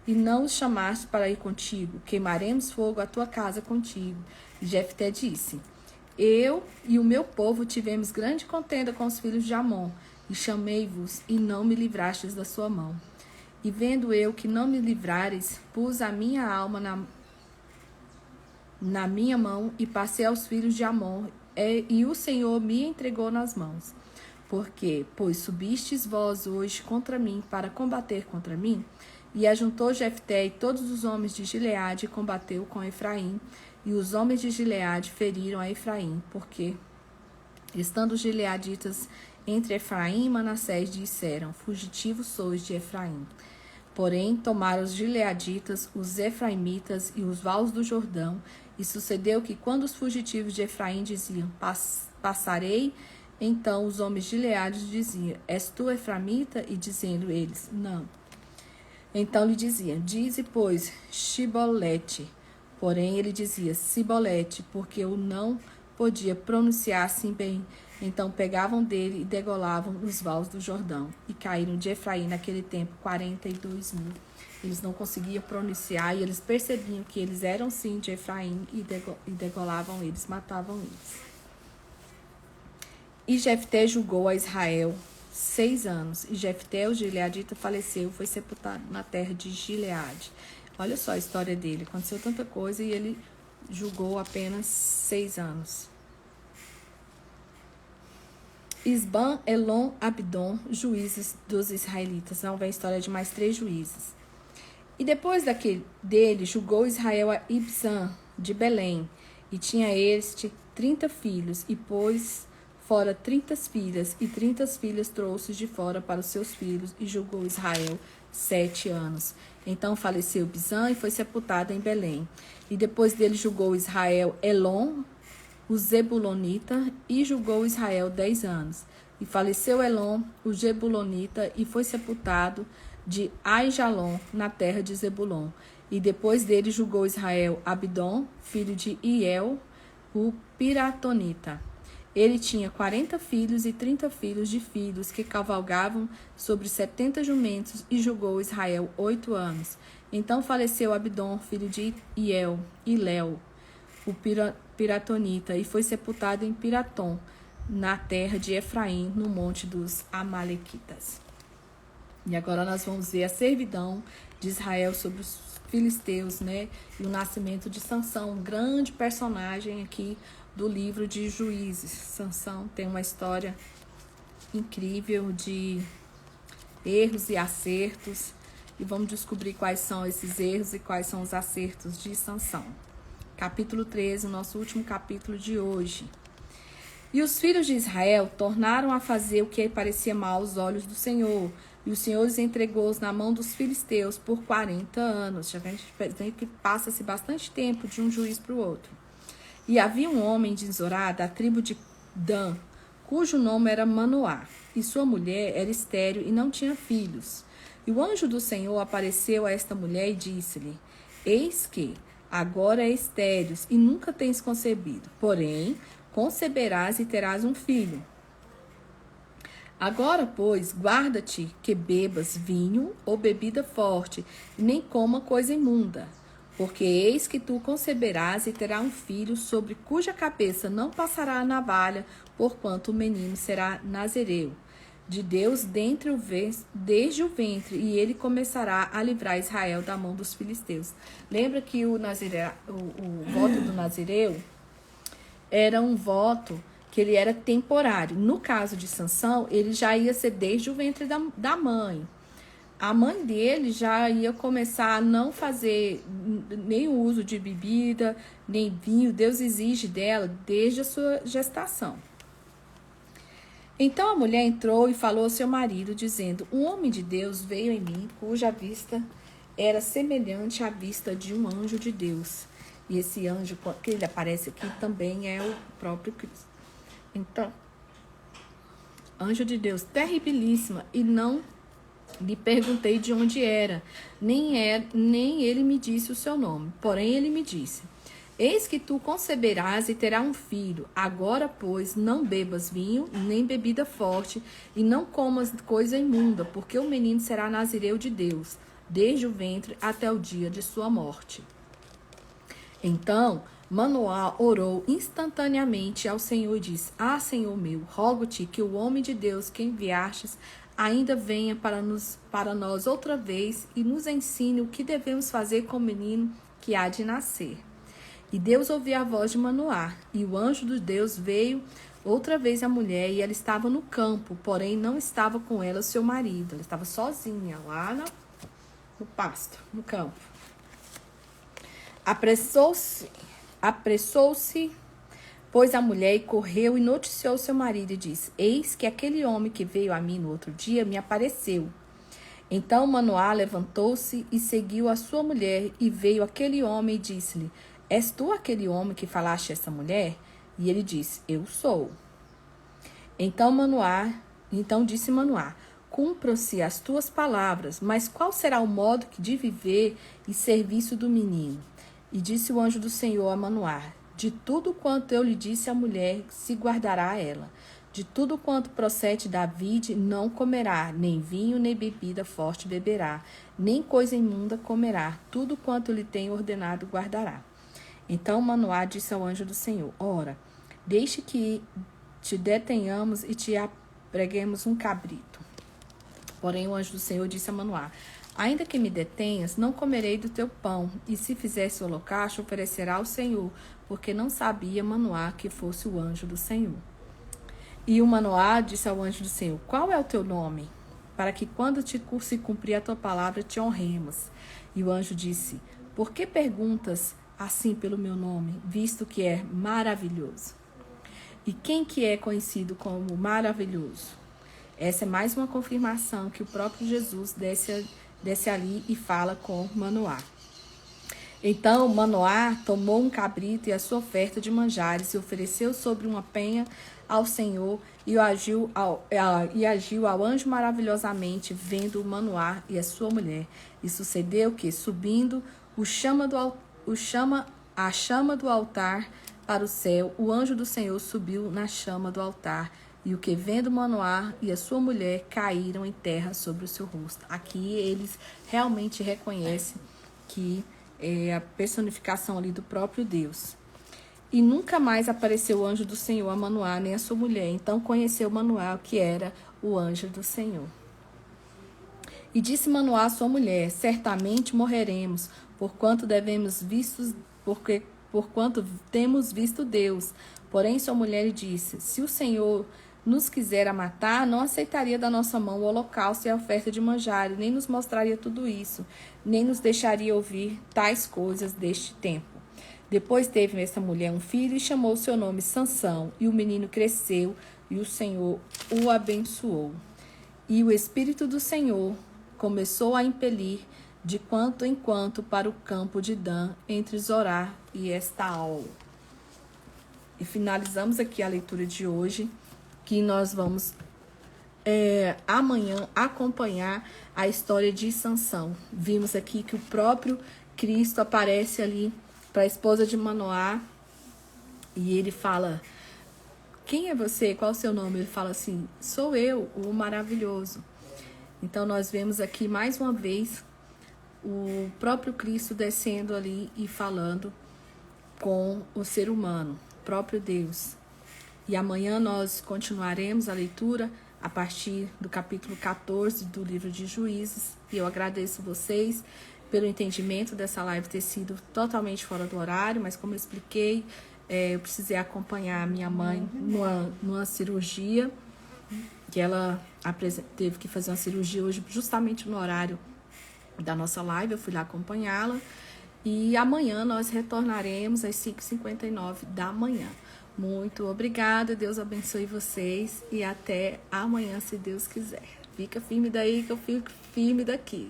e não os chamaste para ir contigo. Queimaremos fogo à tua casa contigo. E Jefté disse: eu e o meu povo tivemos grande contenda com os filhos de Amon, e chamei-vos, e não me livrastes da sua mão. E vendo eu que não me livrares, pus a minha alma na minha mão, e passei aos filhos de Amon, e o Senhor me entregou nas mãos. Porque, pois subistes vós hoje contra mim para combater contra mim? E ajuntou Jefté e todos os homens de Gileade e combateu com Efraim. E os homens de Gileade feriram a Efraim, porque, estando os gileaditas entre Efraim e Manassés, disseram: fugitivos sois de Efraim. Porém, tomaram os gileaditas, os efraimitas e os vales do Jordão. E sucedeu que, quando os fugitivos de Efraim diziam: passarei, então os homens de Gileade diziam: és tu efraimita? E dizendo eles: não. Então lhe dizia, dize, pois, Shibolete. Porém, ele dizia, Sibolete, porque eu não podia pronunciar assim bem. Então pegavam dele e degolavam nos vales do Jordão. E caíram de Efraim naquele tempo 42.000. Eles não conseguiam pronunciar e eles percebiam que eles eram sim de Efraim e degolavam eles, matavam eles. E Jefté julgou a Israel 6 anos. E Jefté, o gileadita, faleceu, foi sepultado na terra de Gileade. Olha só a história dele. Aconteceu tanta coisa e ele julgou apenas 6 anos. Isban, Elon, Abdon, juízes dos israelitas. Não vem a história de mais 3 juízes. E depois dele, julgou Israel a Ibzan, de Belém. E tinha este 30 filhos, e pôs fora 30 filhas, e 30 filhas trouxe de fora para os seus filhos, e julgou Israel 7 anos. Então faleceu Ibzan e foi sepultado em Belém. E depois dele julgou Israel Elon, o Zebulonita, e julgou Israel 10 anos. E faleceu Elon, o Zebulonita, e foi sepultado de Aijalon, na terra de Zebulon. E depois dele julgou Israel Abdon, filho de Iel, o Piratonita. Ele tinha 40 filhos e 30 filhos de filhos que cavalgavam sobre 70 jumentos, e julgou Israel 8 anos. Então faleceu Abdon, filho de Iel, Iléu, o Piratonita, e foi sepultado em Piratom, na terra de Efraim, no monte dos Amalequitas. E agora nós vamos ver a servidão de Israel sobre os filisteus, né? E o nascimento de Sansão, um grande personagem aqui do livro de Juízes. Sansão tem uma história incrível de erros e acertos. E vamos descobrir quais são esses erros e quais são os acertos de Sansão. Capítulo 13, o nosso último capítulo de hoje. E os filhos de Israel tornaram a fazer o que parecia mal aos olhos do Senhor. E o Senhor os entregou na mão dos filisteus por 40 anos. Já vem que passa-se bastante tempo de um juiz para o outro. E havia um homem de Zorá, da tribo de Dan, cujo nome era Manoá. E sua mulher era estéril e não tinha filhos. E o anjo do Senhor apareceu a esta mulher e disse-lhe, eis que agora é estéril e nunca tens concebido. Porém, conceberás e terás um filho. Agora, pois, guarda-te que bebas vinho ou bebida forte, e nem coma coisa imunda. Porque eis que tu conceberás e terás um filho, sobre cuja cabeça não passará a navalha, porquanto o menino será nazireu de Deus desde o ventre, e ele começará a livrar Israel da mão dos filisteus. Lembra que o voto do nazireu era um voto que ele era temporário. No caso de Sansão, ele já ia ser desde o ventre da mãe. A mãe dele já ia começar a não fazer nem o uso de bebida, nem vinho. Deus exige dela desde a sua gestação. Então a mulher entrou e falou ao seu marido, dizendo, um homem de Deus veio em mim, cuja vista era semelhante à vista de um anjo de Deus. E esse anjo que ele aparece aqui também é o próprio Cristo. Então, anjo de Deus, terribilíssima, e não lhe perguntei de onde era, nem ele me disse o seu nome. Porém, ele me disse, eis que tu conceberás e terás um filho. Agora, pois, não bebas vinho, nem bebida forte, e não comas coisa imunda, porque o menino será nazireu de Deus, desde o ventre até o dia de sua morte. Então, Manoá orou instantaneamente ao Senhor e disse, Senhor meu, rogo-te que o homem de Deus que enviastes ainda venha para nós outra vez e nos ensine o que devemos fazer com o menino que há de nascer. E Deus ouviu a voz de Manoá, e o anjo de Deus veio outra vez à mulher, e ela estava no campo, porém não estava com ela o seu marido. Ela estava sozinha lá no pasto, no campo. Apressou-se, pois a mulher, e correu e noticiou seu marido e disse, eis que aquele homem que veio a mim no outro dia me apareceu. Então Manoá levantou-se e seguiu a sua mulher, e veio aquele homem e disse-lhe, és tu aquele homem que falaste a essa mulher? E ele disse, eu sou. Então disse Manoá, cumpram-se as tuas palavras, mas qual será o modo de viver e serviço do menino? E disse o anjo do Senhor a Manoá: de tudo quanto eu lhe disse à mulher, se guardará ela. De tudo quanto procede da vide, não comerá, nem vinho, nem bebida forte beberá, nem coisa imunda comerá. Tudo quanto lhe tenho ordenado, guardará. Então Manoá disse ao anjo do Senhor: ora, deixe que te detenhamos e te apreguemos um cabrito. Porém o anjo do Senhor disse a Manoá: ainda que me detenhas, não comerei do teu pão, e se fizesse o holocausto, oferecerá ao Senhor, porque não sabia Manoá que fosse o anjo do Senhor. E o Manoá disse ao anjo do Senhor: qual é o teu nome? Para que quando se cumprir a tua palavra, te honremos. E o anjo disse: por que perguntas assim pelo meu nome, visto que é maravilhoso? E quem que é conhecido como maravilhoso? Essa é mais uma confirmação que o próprio Jesus desce ali e fala com Manoá. Então Manoá tomou um cabrito e a sua oferta de manjares e ofereceu sobre uma penha ao Senhor e agiu ao anjo maravilhosamente, vendo Manoá e a sua mulher. E sucedeu que, subindo a chama do altar para o céu, o anjo do Senhor subiu na chama do altar, e o que vendo Manoá e a sua mulher caíram em terra sobre o seu rosto. Aqui eles realmente reconhecem que é a personificação ali do próprio Deus. E nunca mais apareceu o anjo do Senhor a Manoá nem a sua mulher. Então conheceu Manoá que era o anjo do Senhor. E disse Manoá à sua mulher: certamente morreremos, porquanto temos visto Deus. Porém sua mulher lhe disse: se o Senhor nos quisera matar, não aceitaria da nossa mão o holocausto e a oferta de manjares, nem nos mostraria tudo isso, nem nos deixaria ouvir tais coisas deste tempo. Depois teve esta mulher um filho e chamou o seu nome Sansão, e o menino cresceu, e o Senhor o abençoou. E o Espírito do Senhor começou a impelir de quanto em quanto para o campo de Dan, entre Zorá e Estaol. E finalizamos aqui a leitura de hoje, que nós vamos amanhã acompanhar a história de Sansão. Vimos aqui que o próprio Cristo aparece ali para a esposa de Manoá e ele fala: quem é você? Qual é o seu nome? Ele fala assim: sou eu, o maravilhoso. Então nós vemos aqui mais uma vez o próprio Cristo descendo ali e falando com o ser humano, o próprio Deus. E amanhã nós continuaremos a leitura a partir do capítulo 14 do livro de Juízes. E eu agradeço vocês pelo entendimento dessa live ter sido totalmente fora do horário, mas como eu expliquei, eu precisei acompanhar a minha mãe numa cirurgia, que ela teve que fazer uma cirurgia hoje justamente no horário da nossa live. Eu fui lá acompanhá-la e amanhã nós retornaremos às 5h59 da manhã. Muito obrigada, Deus abençoe vocês e até amanhã, se Deus quiser. Fica firme daí que eu fico firme daqui.